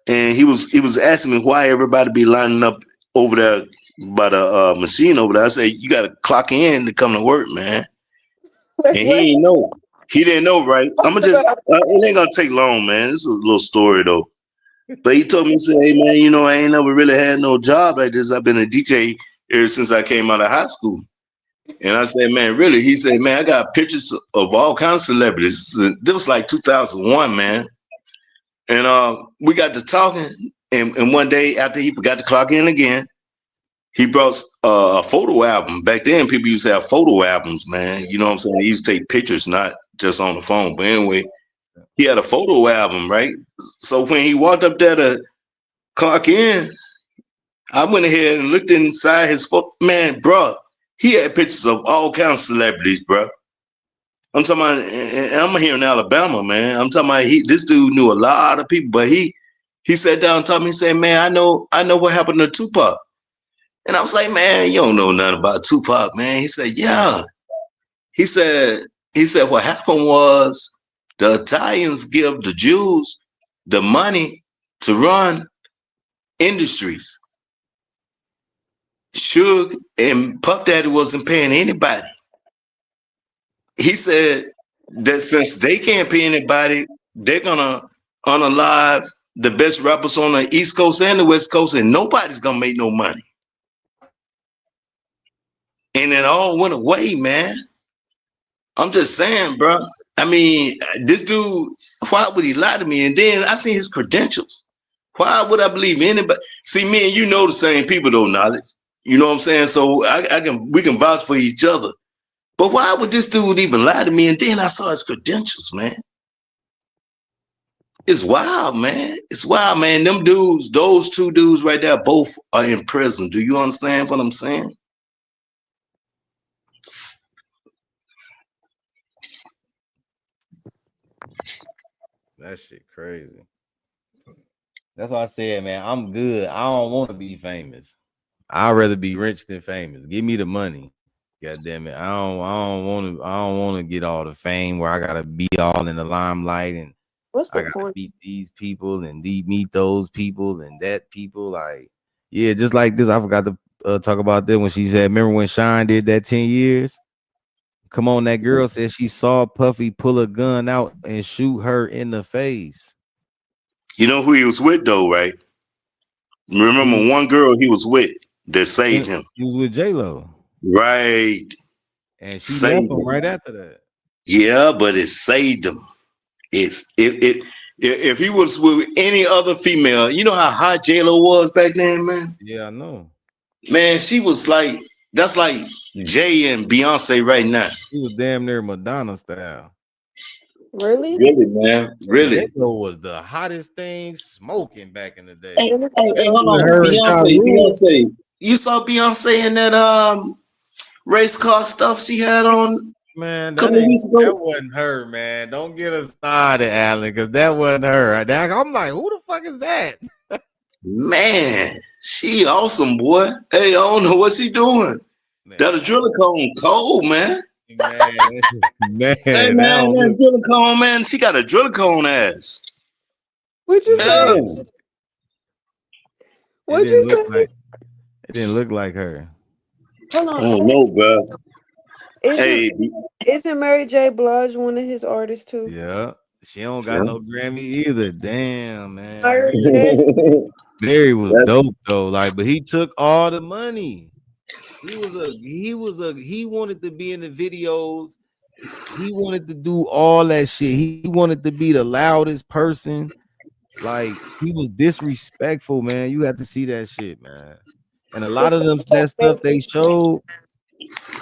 And he was asking me why everybody be lining up over there by the machine over there. I said, you got to clock in to come to work, man. Wait, And what? he ain't know. He didn't know, right? I'm gonna just. About It ain't gonna take long, man. It's a little story though. But he told me, he said, "Hey, man, I ain't never really had no job like this. I've been a DJ ever since I came out of high school." And I said, "Man, really?" He said, "Man, I got pictures of all kinds of celebrities. This was like 2001, man." And we got to talking, and one day after he forgot to clock in again, he brought a photo album. Back then, people used to have photo albums, man. You know what I'm saying? They used to take pictures, not just on the phone. But anyway, he had a photo album, right? So when he walked up there to clock in, I went ahead and looked inside his photo. Man, bro, he had pictures of all kinds of celebrities, bro. I'm talking about, and I'm here in Alabama, man. I'm talking about this dude knew a lot of people, but he sat down and told me, he said, "Man, I know what happened to Tupac." And I was like, "Man, you don't know nothing about Tupac, man." He said, "Yeah." He said, what happened was the Italians give the Jews the money to run industries. Suge and Puff Daddy wasn't paying anybody. He said that since they can't pay anybody, they're gonna unalive the best rappers on the East Coast and the West Coast, and nobody's gonna make no money. And it all went away, man. I'm just saying, bro. I mean, this dude, why would he lie to me? And then I seen his credentials. Why would I believe anybody? See, me and you know the same people, though, Knowledge. You know what I'm saying? So we can vouch for each other. But why would this dude even lie to me? And then I saw his credentials, man. It's wild, man. It's wild, man. Them dudes, those two dudes right there, both are in prison. Do you understand what I'm saying? That shit crazy. That's why I said, man, I'm good. I don't want to be famous. I'd rather be rich than famous. Give me the money. God damn it. I don't want to get all the fame where I gotta be all in the limelight and What's I the gotta point? meet these people and meet those people and that people. Like, yeah, just like this. I forgot to talk about that when she said, remember when Shine did that 10 years? Come on, that girl said she saw Puffy pull a gun out and shoot her in the face. You know who he was with, though, right? Remember one girl he was with that saved him. He was with J-Lo. Right. And she left Saved him him. right after that. Yeah, but it saved him. If he was with any other female, you know how hot J-Lo was back then, man? Yeah, I know. Man, she was like, that's like Jay and Beyonce right now. He was damn near Madonna style. Really? Really, man. Really. J-Lo was the hottest thing smoking back in the day. Hey, hold on. Her and Ja Rule. Beyonce. You saw Beyonce in that race car stuff she had on Man, a couple of weeks that ago? wasn't her, man. Don't get us started, Alan, because that wasn't her. I'm like, who the fuck is that? Man, she awesome, boy. Hey, I don't know what she doing. Man, That adrenaline cold, man. man, Hey, that man, don't that look. adrenaline, man. She got a adrenaline ass. What'd you say? Man. It What'd didn't you look say? like. It didn't look like her. Hold I on. don't know, bro. Isn't Hey, isn't Mary J. Blige one of his artists too? Yeah, she don't got yeah. no Grammy either. Damn, man. Mary J. Barry was That- dope though. Like, but he took all the money. He wanted to be in the videos. He wanted to do all that shit. He wanted to be the loudest person. Like, he was disrespectful, man. You have to see that shit, man. And a lot of them that stuff they showed,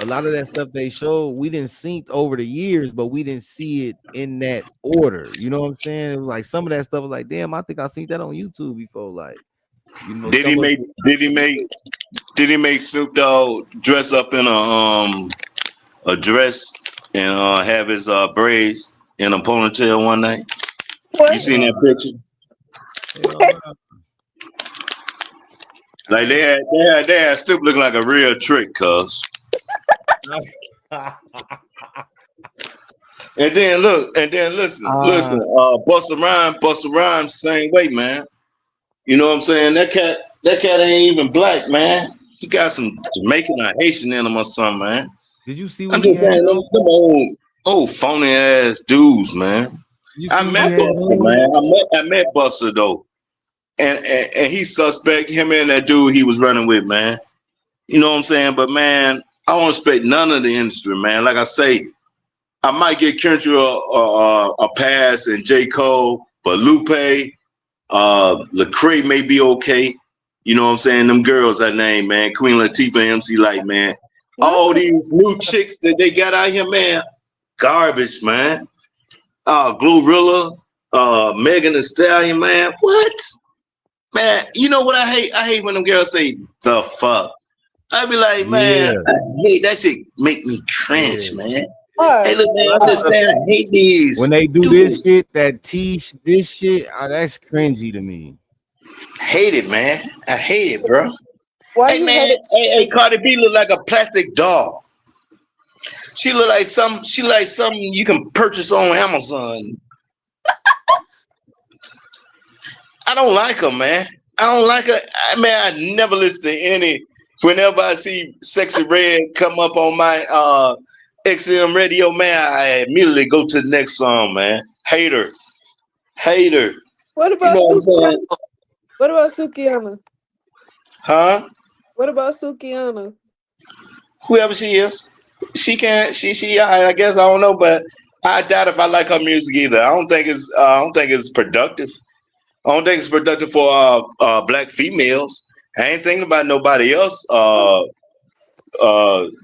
a lot of that stuff they showed, we didn't see over the years, but we didn't see it in that order. You know what I'm saying? It was like some of that stuff was like, damn, I think I seen that on YouTube before. Like, Did he some of make? Did he make Snoop Dogg dress up in a dress and have his braids in a ponytail one night? You What? seen that picture? hell no. Like they had Snoop looking like a real trick, cuz. And then listen. Busta Rhymes, same way, man. You know what I'm saying? That cat ain't even black, man. He got some Jamaican or Haitian in him or something, man. Did you see I'm what he just had saying, on? them old phony ass dudes, man. Did you I see what he met had Buster, on? man. I met Buster though, and he suspect him and that dude he was running with, man. You know what I'm saying? But man, I don't expect none of the industry, man. Like I say, I might get Kendrick a pass and J. Cole, but Lupe, Lecrae may be okay. You know what I'm saying? Them girls that name, man. Queen Latifah, MC Light, man. All these new chicks that they got out here, man, garbage, man. Glorilla, Megan Thee Stallion, man. What? Man, you know what I hate? I hate when them girls say the fuck. I be like, man, Yeah, I hate that shit. Make me cringe, yeah. man. Hey, Why? look, A man, lot I'm of just stuff saying, I hate when these they do this dudes. shit, this shit, that's cringy to me. Hate it, man. I hate it, bro. Why Hey, you man. hate Hey, it? Cardi B look like a plastic doll. She look like something you can purchase on Amazon. I don't like her, man. I don't like her. Man, I never listen to any. Whenever I see Sexy Red come up on my XM radio, man, I immediately go to the next song, man. Hater, hater. What You about know what I'm Sukiyama? saying? What about Sukiyama? Huh? What about Sukiyama? Whoever she is, she can't. I guess I don't know, but I doubt if I like her music either. I don't think it's. I don't think it's productive. I don't think it's productive for black females. I ain't thinking about nobody else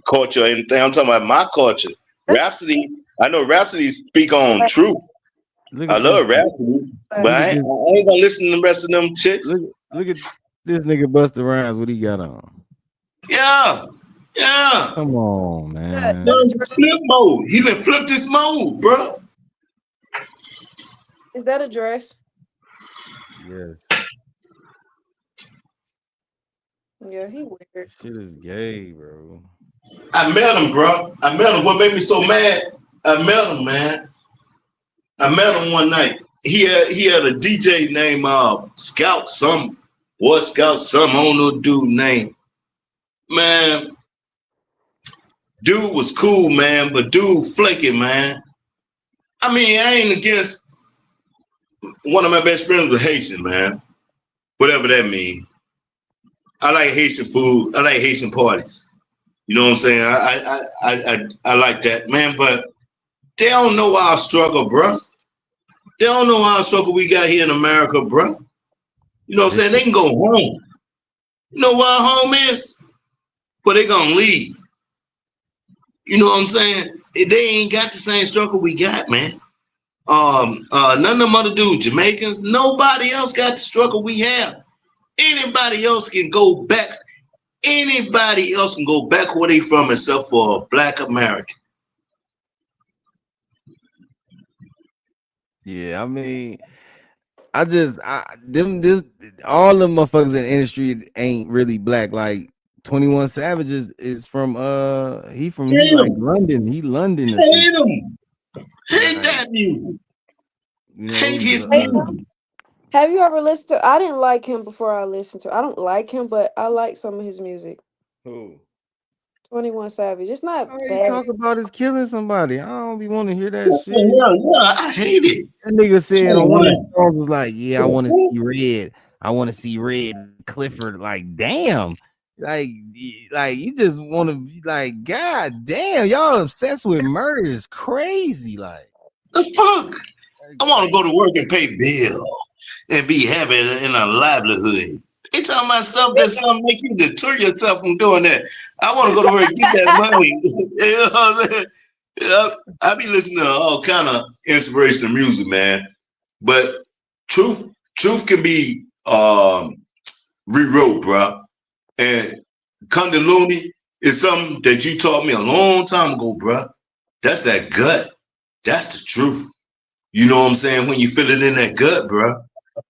culture or anything. I'm talking about my culture. That's Rhapsody. I know Rhapsody speak on like, truth. Look I at this. love Rhapsody, but Look like, at I this. ain't gonna listen to the rest of them chicks. Look at this nigga Busta Rhymes. What he got on? Yeah, yeah. Come on, that a man. Flip dress? mode. He done flipped this mode, bro. Is that a dress? Yes. Yeah, he weird. Shit is gay, bro. I met him, bro. I met him. What made me so mad? I met him, man. I met him one night. He had a DJ named Scout some what Scout some I don't know dude name. Man, dude was cool, man, but dude flaky, man. I mean, I ain't against one of my best friends was Haitian, man. Whatever that means. I like Haitian food. I like Haitian parties. You know what I'm saying? I like that, man. But they don't know our struggle, bro. They don't know our struggle we got here in America, bro. You know what I'm This saying? They can go home. You know where our home is? But they gonna leave. You know what I'm saying? They ain't got the same struggle we got, man. None of them other dudes, Jamaicans, nobody else got the struggle we have. Anybody else can go back. Anybody else can go back where they from except for a black American. Yeah, I mean, them all them motherfuckers in the industry ain't really black. Like 21 Savage is from he Hate like them. London. He London or something. Hate them. Hate Like, that music. you Hate know, his Hey, music. have you ever listened to? I didn't like him before I listened to. I don't like him, but I like some of his music. who? 21 Savage. It's not All he bad. talk about is killing somebody. I don't be want to hear that What shit. the hell? Yeah, I hate it. That nigga said on one of his 21. songs was like, "Yeah, I What want to the see red. I want to see red." Clifford, like, damn, like, like you just want to be like, God damn, y'all obsessed with murder is crazy. fuck? I want to Like go to work and pay bills and be happy in a livelihood. They talking about stuff that's gonna make you deter yourself from doing that. I want to go to work and get that money. You know what I'm saying? Yeah, I be listening to all kind of inspirational music, man. But truth can be rewrote, bro. And Conde Looney is something that you taught me a long time ago, bro. That's that gut. That's the truth. You know what I'm saying? When you feel it in that gut, bro.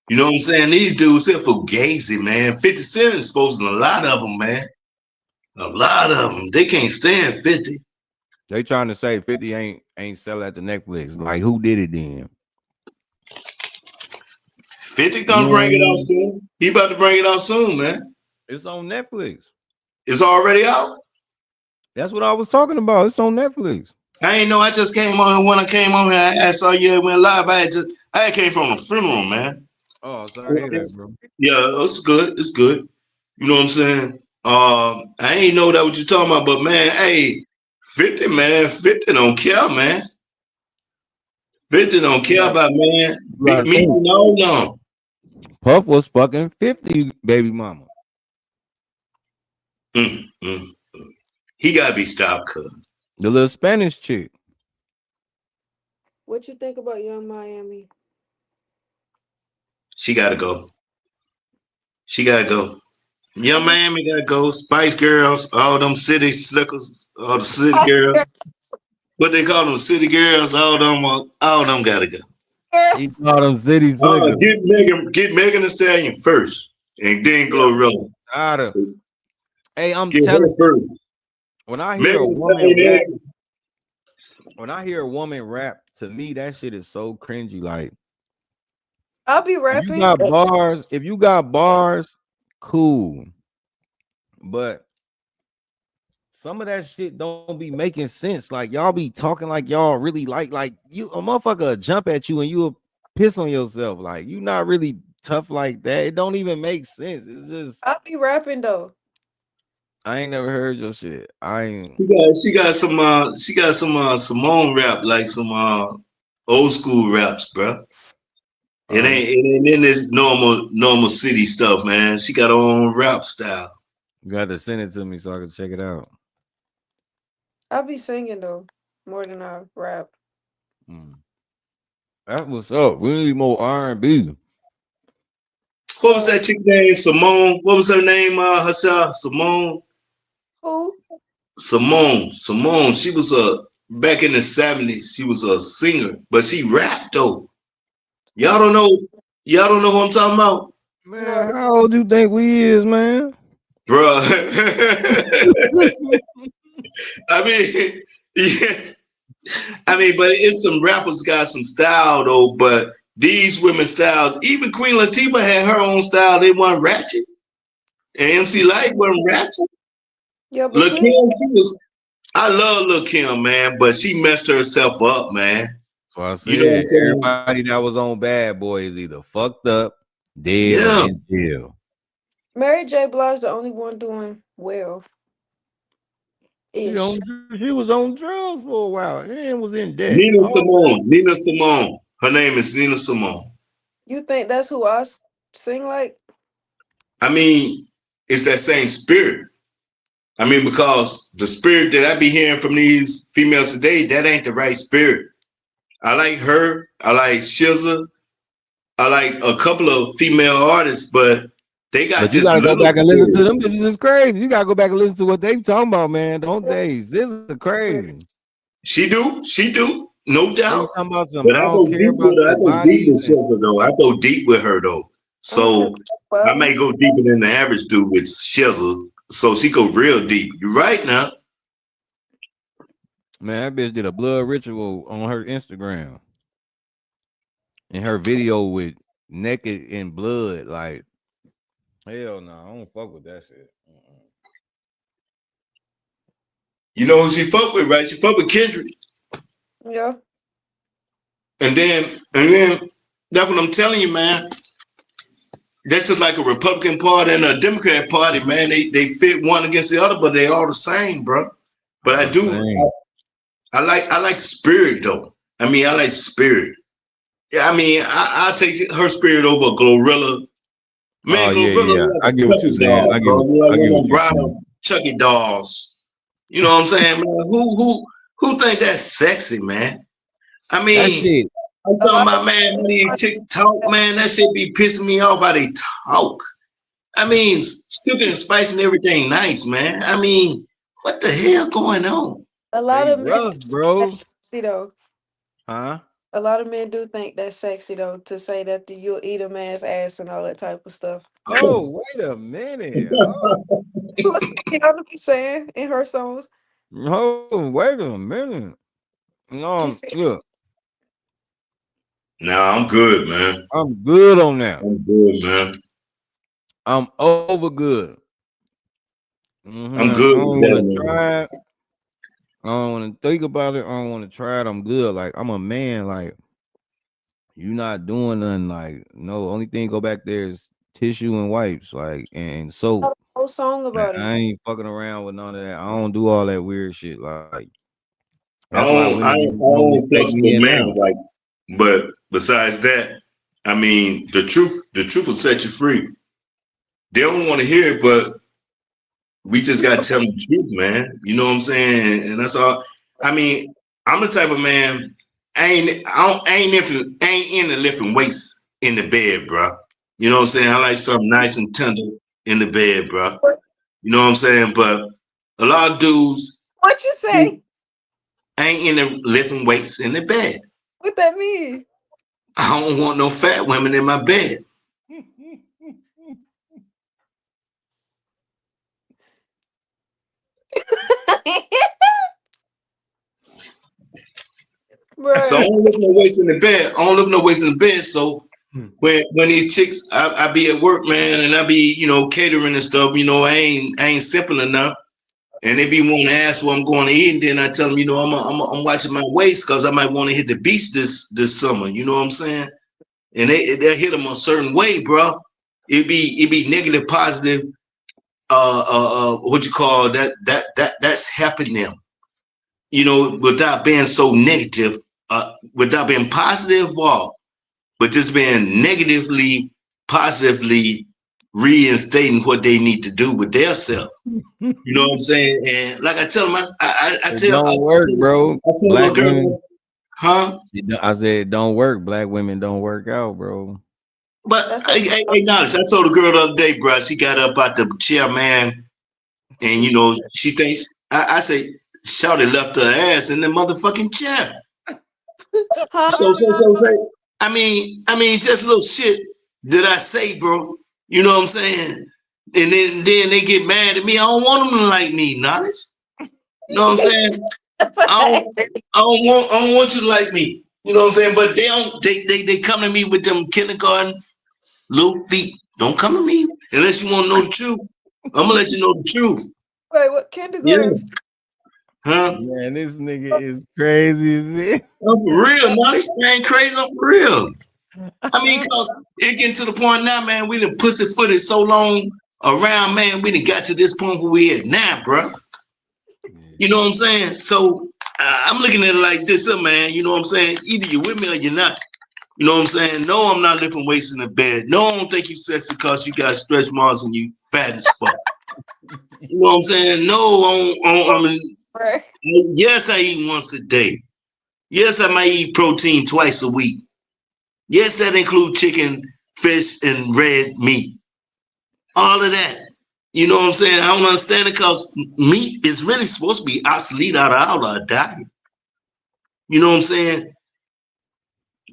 You know what I'm saying? These dudes here for Gazy, man. 50 Cent is exposing a lot of them, man. A lot of them. They can't stand 50. they trying to say 50 ain't sell at the Netflix. Like, who did it then? 50 You gonna know what I bring it out mean? soon. He about to bring it out soon, man. It's on Netflix. It's already out. That's what I was talking about. It's on Netflix. I ain't know. I just came on when I came on here. I saw you went live. I had came from a funeral, man. Oh, sorry to hear that, bro. Yeah, it's good. It's good. You know what I'm saying? I ain't know that what you talking about, but man, hey, 50, man, 50 don't care, man. 50 don't care about man. You gotta Me, think. no. Puff was fucking 50, baby mama. Mm, mm. He gotta be stopped, cuz. The little Spanish chick. What you think about Young Miami? She gotta go. She gotta go. Young Miami gotta go. Spice Girls, all them city slickers, all the city girls. What they call them, city girls, all them gotta go. He called them city slickers. Get Megan Thee Stallion first, and then Yeah. Glorilla. Tired of. Hey, I'm Get telling her you, first. when I hear a Megan Thee woman rap, Stallion. when I hear a woman rap, to me that shit is so cringy. Like, I'll be if you rapping. got bars, cool, but some of that shit don't be making sense. Like y'all be talking like y'all really like you a motherfucker will jump at you and you'll piss on yourself. Like you not really tough like that. It don't even make sense. It's just I be rapping though. I ain't never heard your shit. I ain't She got some Simone rap, like some old school raps, bro. uh It ain't in this normal city stuff, man. She got her own rap style. you got to send it to me so I can check it out. I be singing though more than I rap. Mm. That was up. We need more R&B. What was Uh, that chick name? Simone. What was her name? Hasha Simone. who? Simone. She was a back in the 70s. She was a singer, but she rapped though. Y'all don't know. Y'all don't know who I'm talking about, Man, No. how old you think we is, man? bro. I mean, yeah. I mean, but it's some rappers got some style though. But these women's styles, even Queen Latifah had her own style. They weren't ratchet. And MC Light wasn't ratchet. Yeah, but Lil' Kim, Queen. she was. I love Lil' Kim, man, but she messed herself up, man. So I You know what I'm said saying? everybody that was on Bad Boy is either fucked up, dead, or Yeah. in jail. Mary J. Blige the only one doing well ish. She was on drugs for a while and was in debt. Nina All Simone. Nina Simone. Her name is Nina Simone. You think that's who sing like? I mean, it's that same spirit. I mean, because the spirit that I be hearing from these females today, that ain't the right spirit. I like her. I like SZA. I like a couple of female artists, but they got but you this gotta go little back and listen to spirit. them bitches. Is crazy. You gotta go back and listen to what they talking about, man. Don't they? This is crazy. She do, no They be doubt. talking about some. But I I don't go care deep with about her. I your go deep body. with SZA though. I go deep with her though. I don't care So I about may bodies. go deeper than the average dude with SZA. So she go real deep. You right now. Man, that bitch did a blood ritual on her Instagram in her video with naked in blood. Like hell no, I don't fuck with that shit. You know who she fuck with, right? She fuck with Kendrick. Yeah. And then that's what I'm telling you, man. That's just like a Republican Party and a Democrat Party, man. They fit one against the other, but they all the same, bro. But All the same. I like spirit though. I mean, I like spirit. Yeah, I mean, I take her spirit over Glorilla. Man, Oh yeah, Glorilla yeah. like I a get what you're Chucky saying. doll, bro. You I like get one what of them you're saying. brown Chucky dolls. You know what I'm saying, man? Who think that's sexy, man? I That mean, shit. I'm A talking lot about, of man, when these chicks talk, man, that shit be pissing me off how they talk. I mean, sugar and spice and everything nice, man. I mean, what the hell going on? a lot They of men rough, do think bro. that's sexy though. Huh? A lot of men do think that's sexy though to say that you'll eat a man's ass and all that type of stuff. Oh, wait a minute. Oh, That's what Rihanna be saying in her songs. oh, wait a minute. She No, said, look, Nah, I'm good, man. I'm good on that. I'm good, man. I'm over good. I'm I good don't with want to that, man. try it. I don't want to think about it. I don't want to try it. I'm good. Like I'm a man. Like you not doing nothing. Like no, only thing go back there is tissue and wipes. Like and a soap. whole song Like, about it. I ain't fucking around with none of that. I don't do all that weird shit. Like that's I why don't, I, women don't- I don't don't respect fuss with me man now. rights. But besides that, I mean, the truth will set you free. They don't want to hear it, but we just gotta tell them the truth, man. You know what I'm saying? And that's all. I mean, I'm the type of man. I ain't into lifting weights in the bed, bro. You know what I'm saying? I like something nice and tender in the bed, bro. You know what I'm saying? But a lot of dudes What you say? ain't into lifting weights in the bed. What that mean? I don't want no fat women in my bed. So I Bruh. don't lift no weights in the bed. I don't lift no weights in the bed. So when these chicks, I be at work, man, and I be, catering and stuff. I ain't simple enough, and they be wanting to ask where I'm going to eat, and then I tell them, I'm watching my waist because I might want to hit the beach this summer. You know what I'm saying? And they hit them a certain way, bro. It be negative, positive. What you call that's helping them. Without being so negative, without being positive, but just being negatively, positively reinstating what they need to do with their self. You know what I'm saying? And like I tell them, I It tell don't work, bro. a Black women, girl, huh? I said it don't work. Black women don't work out, bro. But That's a I acknowledge. I told a girl the other day, bro. She got up out the chair, man, and she thinks I say, Shawty left her ass in the motherfucking chair. huh? So, I mean, just little shit that I say, bro. You know what I'm saying? And then they get mad at me. I don't want them to like me, knowledge. You know what I'm saying? I don't want you to like me. You know what I'm saying? But they don't. They come to me with them kindergarten little feet. Don't come to me unless you want to know the truth. I'm gonna let you know the truth. Wait, what Yeah. kindergarten? Huh? Man, this nigga is crazy as hell. I'm for real. Knowledge ain't crazy. I'm for real. I mean, cause it getting to the point now, man. We done pussyfooted so long around, man. We done got to this point where we at now, bro. You know what I'm saying? So I'm looking at it like this, man. You know what I'm saying? Either you're with me or you're not. You know what I'm saying? No, I'm not lifting weights in the bed. No, I don't think you sexy because you got stretch marks and you fat as fuck. You know what I'm saying? No, yes, I eat once a day. Yes, I might eat protein twice a week. Yes, that includes chicken, fish, and red meat. All of that. You know what I'm saying? I don't understand it because meat is really supposed to be obsolete out of our diet. You know what I'm saying?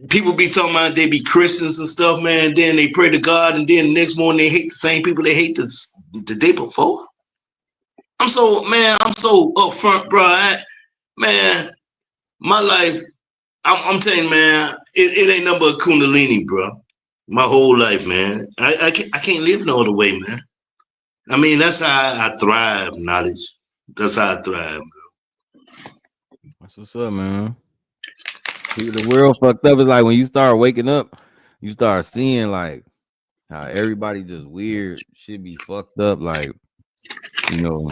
People be talking about they be Christians and stuff, man. Then they pray to God, and then the next morning they hate the same people they hate the day before. I'm so upfront, bro. Man, my life, I'm telling you, man, it ain't nothing but Kundalini, bro. My whole life, man. I can't live no other way, man. I mean, that's how I thrive, knowledge. That's how I thrive. That's what's up, man. See, the world fucked up. It's like when you start waking up, you start seeing like how everybody just weird shit be fucked up. Like, you know,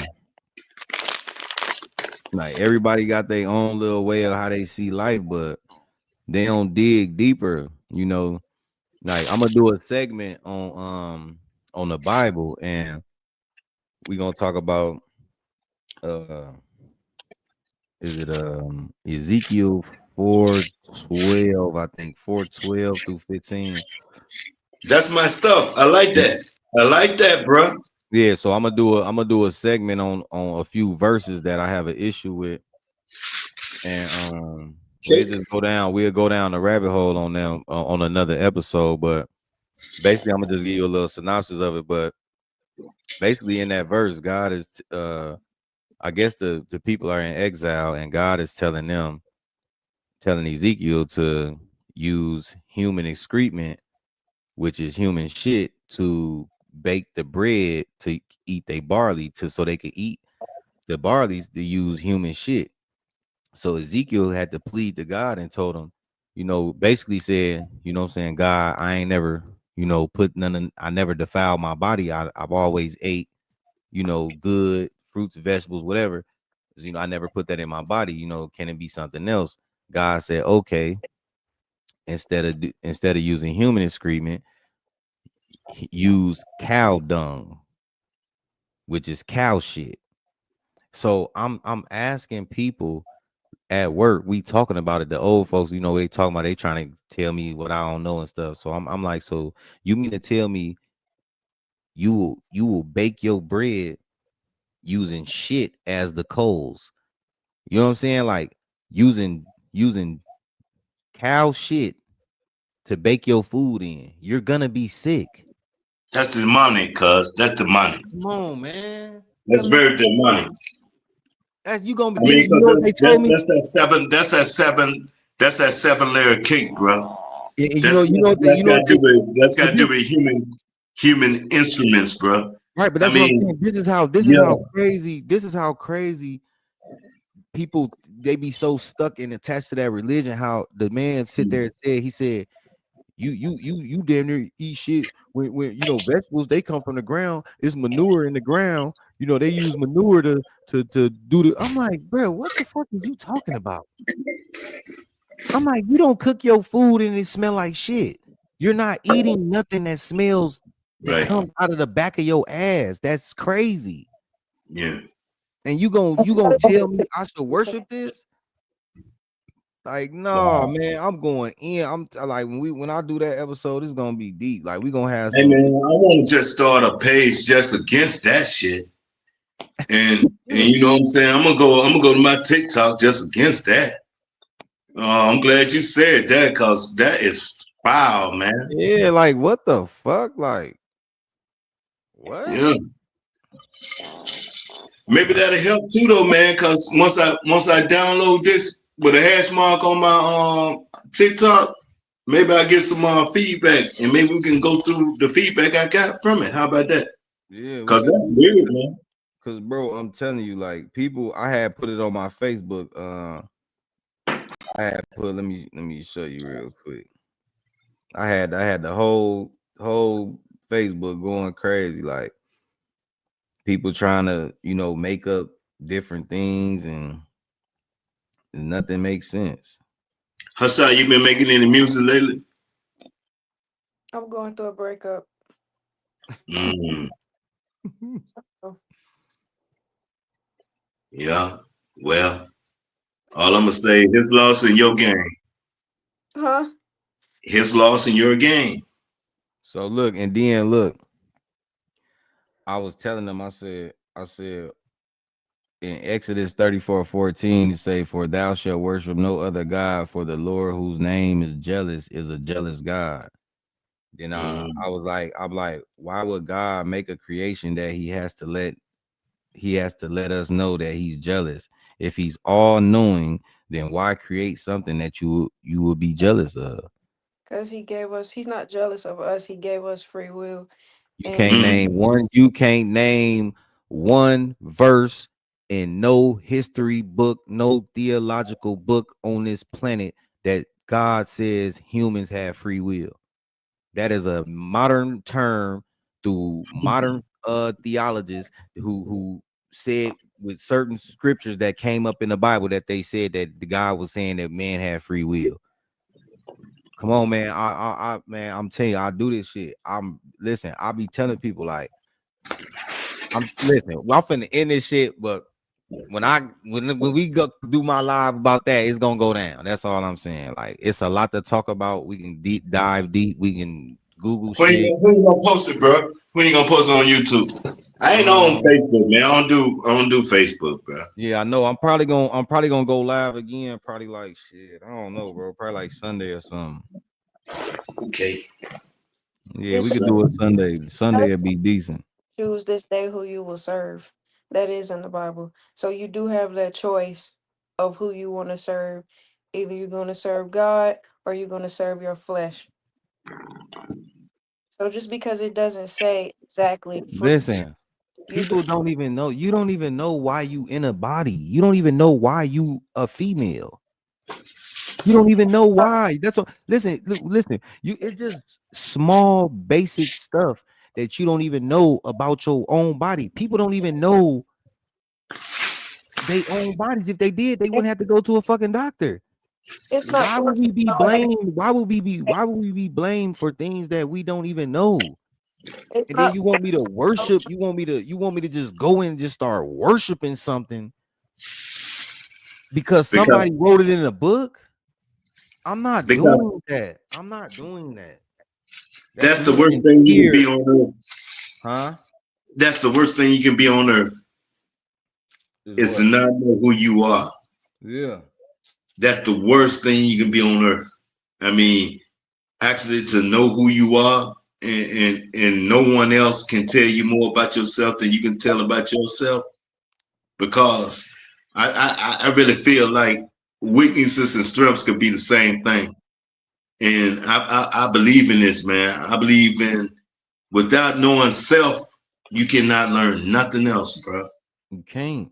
like everybody got their own little way of how they see life, but they don't dig deeper. Like I'm gonna do a segment on the Bible, and we gonna talk about uh is it Ezekiel 4:12, I think 4:12 through 15. That's my stuff. I like that. I like that, bro. Yeah, so I'm gonna do a segment on a few verses that I have an issue with, and we'll go down the rabbit hole on them on another episode. But basically, I'm gonna just give you a little synopsis of it. But basically, in that verse, God is I guess the people are in exile, and God is telling Ezekiel to use human excrement, which is human shit, to bake the bread to eat they barley so they could eat the barleys to use human shit. So Ezekiel had to plead to God and told him, basically said, what I'm saying, God, I ain't never, put I never defiled my body. I've always ate, good fruits, vegetables, whatever. I never put that in my body. Can it be something else? God said, okay. Instead of using human excrement, use cow dung, which is cow shit. So I'm asking people at work, we talking about it. The old folks, they talking about they trying to tell me what I don't know and stuff. So I'm like, so you mean to tell me you will bake your bread using shit as the coals? You know what I'm saying? Like using cow shit to bake your food in. You're gonna be sick. That's demonic, cuz. That's demonic. Come on, man. That's very demonic. That's you gonna I be. mean, You know what because they told me? that's that seven layer cake, bro. And That's you know what that's but got to do with human instruments, bro. right, but I that's what I'm mean, saying. This is yeah, how crazy. This is how crazy people they be so stuck and attached to that religion. How the man sit there and said, he said, you damn near eat shit when vegetables they come from the ground. It's manure in the ground. They use manure to do the. I'm like, bro, what the fuck is you talking about? I'm like, you don't cook your food and it smell like shit. You're not eating nothing that smells that right, comes out of the back of your ass. That's crazy. yeah. And you gonna tell me I should worship this? Like, no, Wow. man, I'm going in. Like when I do that episode, it's gonna be deep. Like we gonna have Hey some. man, I want to just start a page just against that shit, and you know what I'm saying. I'm gonna go to my TikTok just against that. I'm glad you said that because that is foul, man. Yeah, like what the fuck? Like what? Yeah, maybe that'll help too, though, man. Because once I download this with a hash mark on my TikTok, maybe I get some feedback, and maybe we can go through the feedback I got from it. How about that? Yeah, we Because could that's do weird, that. man. Cause bro, I'm telling you, like people, I had put it on my Facebook. I had put. Let me show you real quick. I had the whole Facebook going crazy, like people trying to make up different things and nothing makes sense. Hassan, you been making any music lately? I'm going through a breakup. Mm, Oh, yeah. Well, all I'm gonna say, his loss in your game. huh? His loss in your game. So look, and then look, I was telling them, I said in Exodus 34:14, it say, "For thou shalt worship no other God, for the Lord whose name is jealous is a jealous God." Then I Mm. was like, I'm like, why would God make a creation that he has to let us know that he's jealous? If he's all knowing, then why create something that you would be jealous of? Because he's not jealous of us. He gave us free will. You And can't Mm. name one. You can't name one verse in no history book, no theological book on this planet that God says humans have free will. That is a modern term through modern theologists who said with certain scriptures that came up in the Bible that they said that the God was saying that man had free will. Come on, man. Man, I'm telling you, I do this shit. Listen, I be telling people like, I'm finna end this shit, but when we go do my live about that, it's gonna go down. That's all I'm saying. Like, it's a lot to talk about. We can dive deep. We can Google shit. When you gonna post it, bro? When you gonna post it on YouTube? I ain't on Um, Facebook, man. I don't do Facebook, bro. yeah, I know. I'm probably gonna go live again. Probably like shit. I don't know, bro. Probably like Sunday or something. Okay. Yeah, we it's could So, do it Sunday. Sunday would be decent. choose this day who you will serve. That is in the Bible. So you do have that choice of who you want to serve. Either you're going to serve God or you're going to serve your flesh. So just because it doesn't say exactly fruits, Listen, you do. people don't even know. You don't even know why you in a body. You don't even know why you a female. You don't even know why. That's what. Listen. It's just small, basic stuff that you don't even know about your own body. People don't even know they own bodies. If they did, they It- wouldn't have to go to a fucking doctor. It's not Why would for we be blamed? Why would we be blamed for things that we don't even know? it's And then not you want me to worship? You want me to just go in and just start worshiping something because because somebody wrote it in a book? I'm not because doing that. I'm not doing that. That's that's the me worst in thing you can be fear, on earth. huh? That's the worst thing you can be on earth Is is to what? not know who you are. Yeah. That's the worst thing you can be on earth. I mean, actually to know who you are and no one else can tell you more about yourself than you can tell about yourself because I really feel like weaknesses and strengths could be the same thing. And I believe in this, man. I believe in without knowing self, you cannot learn nothing else, bro. You can't.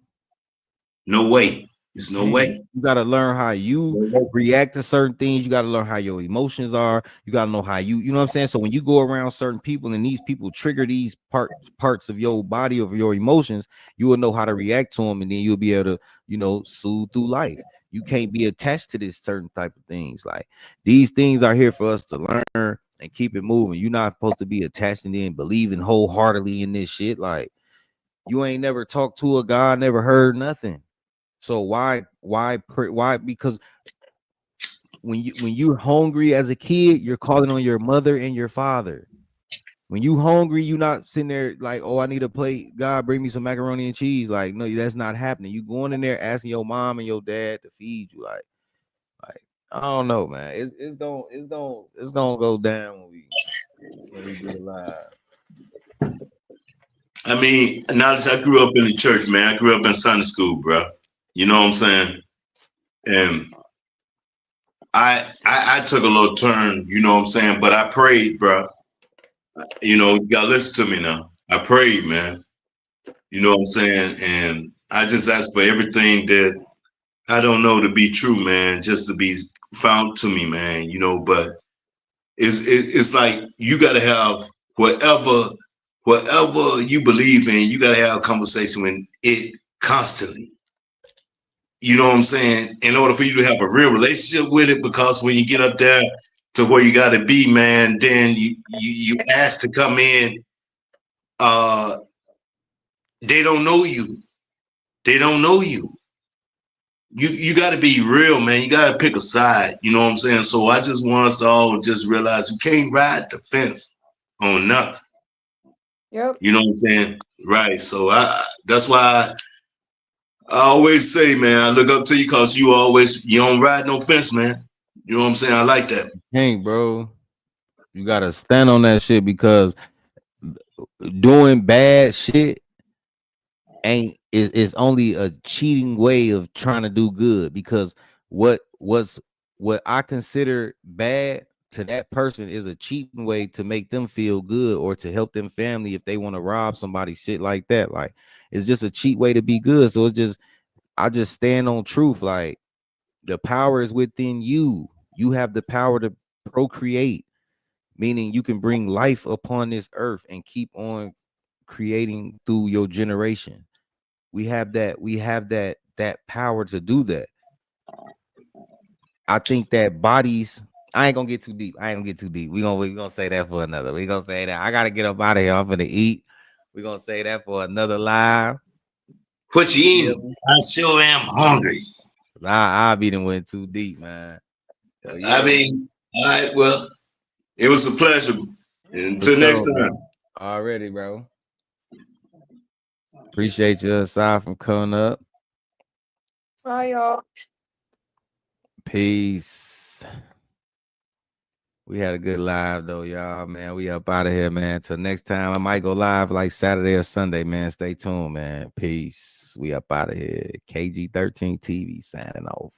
No way. There's no Can't. way. You gotta learn how you react to certain things. You gotta learn how your emotions are. You gotta know how you know what I'm saying. So when you go around certain people and these people trigger these parts of your body, of your emotions, you will know how to react to them, and then you'll be able to, soothe through life. You can't be attached to this certain type of things. Like these things are here for us to learn and keep it moving. You're not supposed to be attached and then believing wholeheartedly in this shit. Like you ain't never talked to a God, never heard nothing. So why? Because when you're hungry as a kid, you're calling on your mother and your father. When you hungry, you not sitting there like, oh, I need a plate. God, bring me some macaroni and cheese. Like, no, that's not happening. You going in there asking your mom and your dad to feed you. Like I don't know, man. It's gonna go down when we get alive. I mean, now that I grew up in the church, man, I grew up in Sunday school, bro. You know what I'm saying? And I took a little turn, you know what I'm saying? But I prayed, bro. You gotta listen to me now. I prayed, man. You know what I'm saying? And I just asked for everything that I don't know to be true, man, just to be found to me, man. But it's like you gotta have whatever you believe in, you gotta have a conversation with it constantly. You know what I'm saying? In order for you to have a real relationship with it, because when you get up there to where you got to be, man, then you ask to come in. They don't know you. They don't know you. You got to be real, man. You got to pick a side. You know what I'm saying? So I just want us to all just realize you can't ride the fence on nothing. Yep. You know what I'm saying? Right. So that's why I always say, man, I look up to you because you don't ride no fence, man. You know what I'm saying? I like that. Hey, bro, you gotta stand on that shit because doing bad shit ain't is only a cheating way of trying to do good. Because what I consider bad to that person is a cheating way to make them feel good or to help them family if they want to rob somebody, shit like that. Like it's just a cheat way to be good. So I just stand on truth. Like the power is within you. You have the power to procreate, meaning you can bring life upon this earth and keep on creating through your generation. We have that power to do that. I think that bodies, I ain't gonna get too deep. I ain't gonna get too deep. We gonna say that for another. We gonna say that. I gotta get up out of here. I'm gonna eat. We gonna say that for another live. What you Yeah. eating? I sure am hungry. I be done went too deep, man. So I yeah, mean, all right, well, it was a pleasure. for Until next sure, time. bro. Already, bro. Appreciate you aside from coming up. Bye, y'all. Peace. We had a good live though, y'all. Man, we up out of here, man. Till next time, I might go live like Saturday or Sunday, man. Stay tuned, man. Peace. We up out of here. KG13 TV signing off.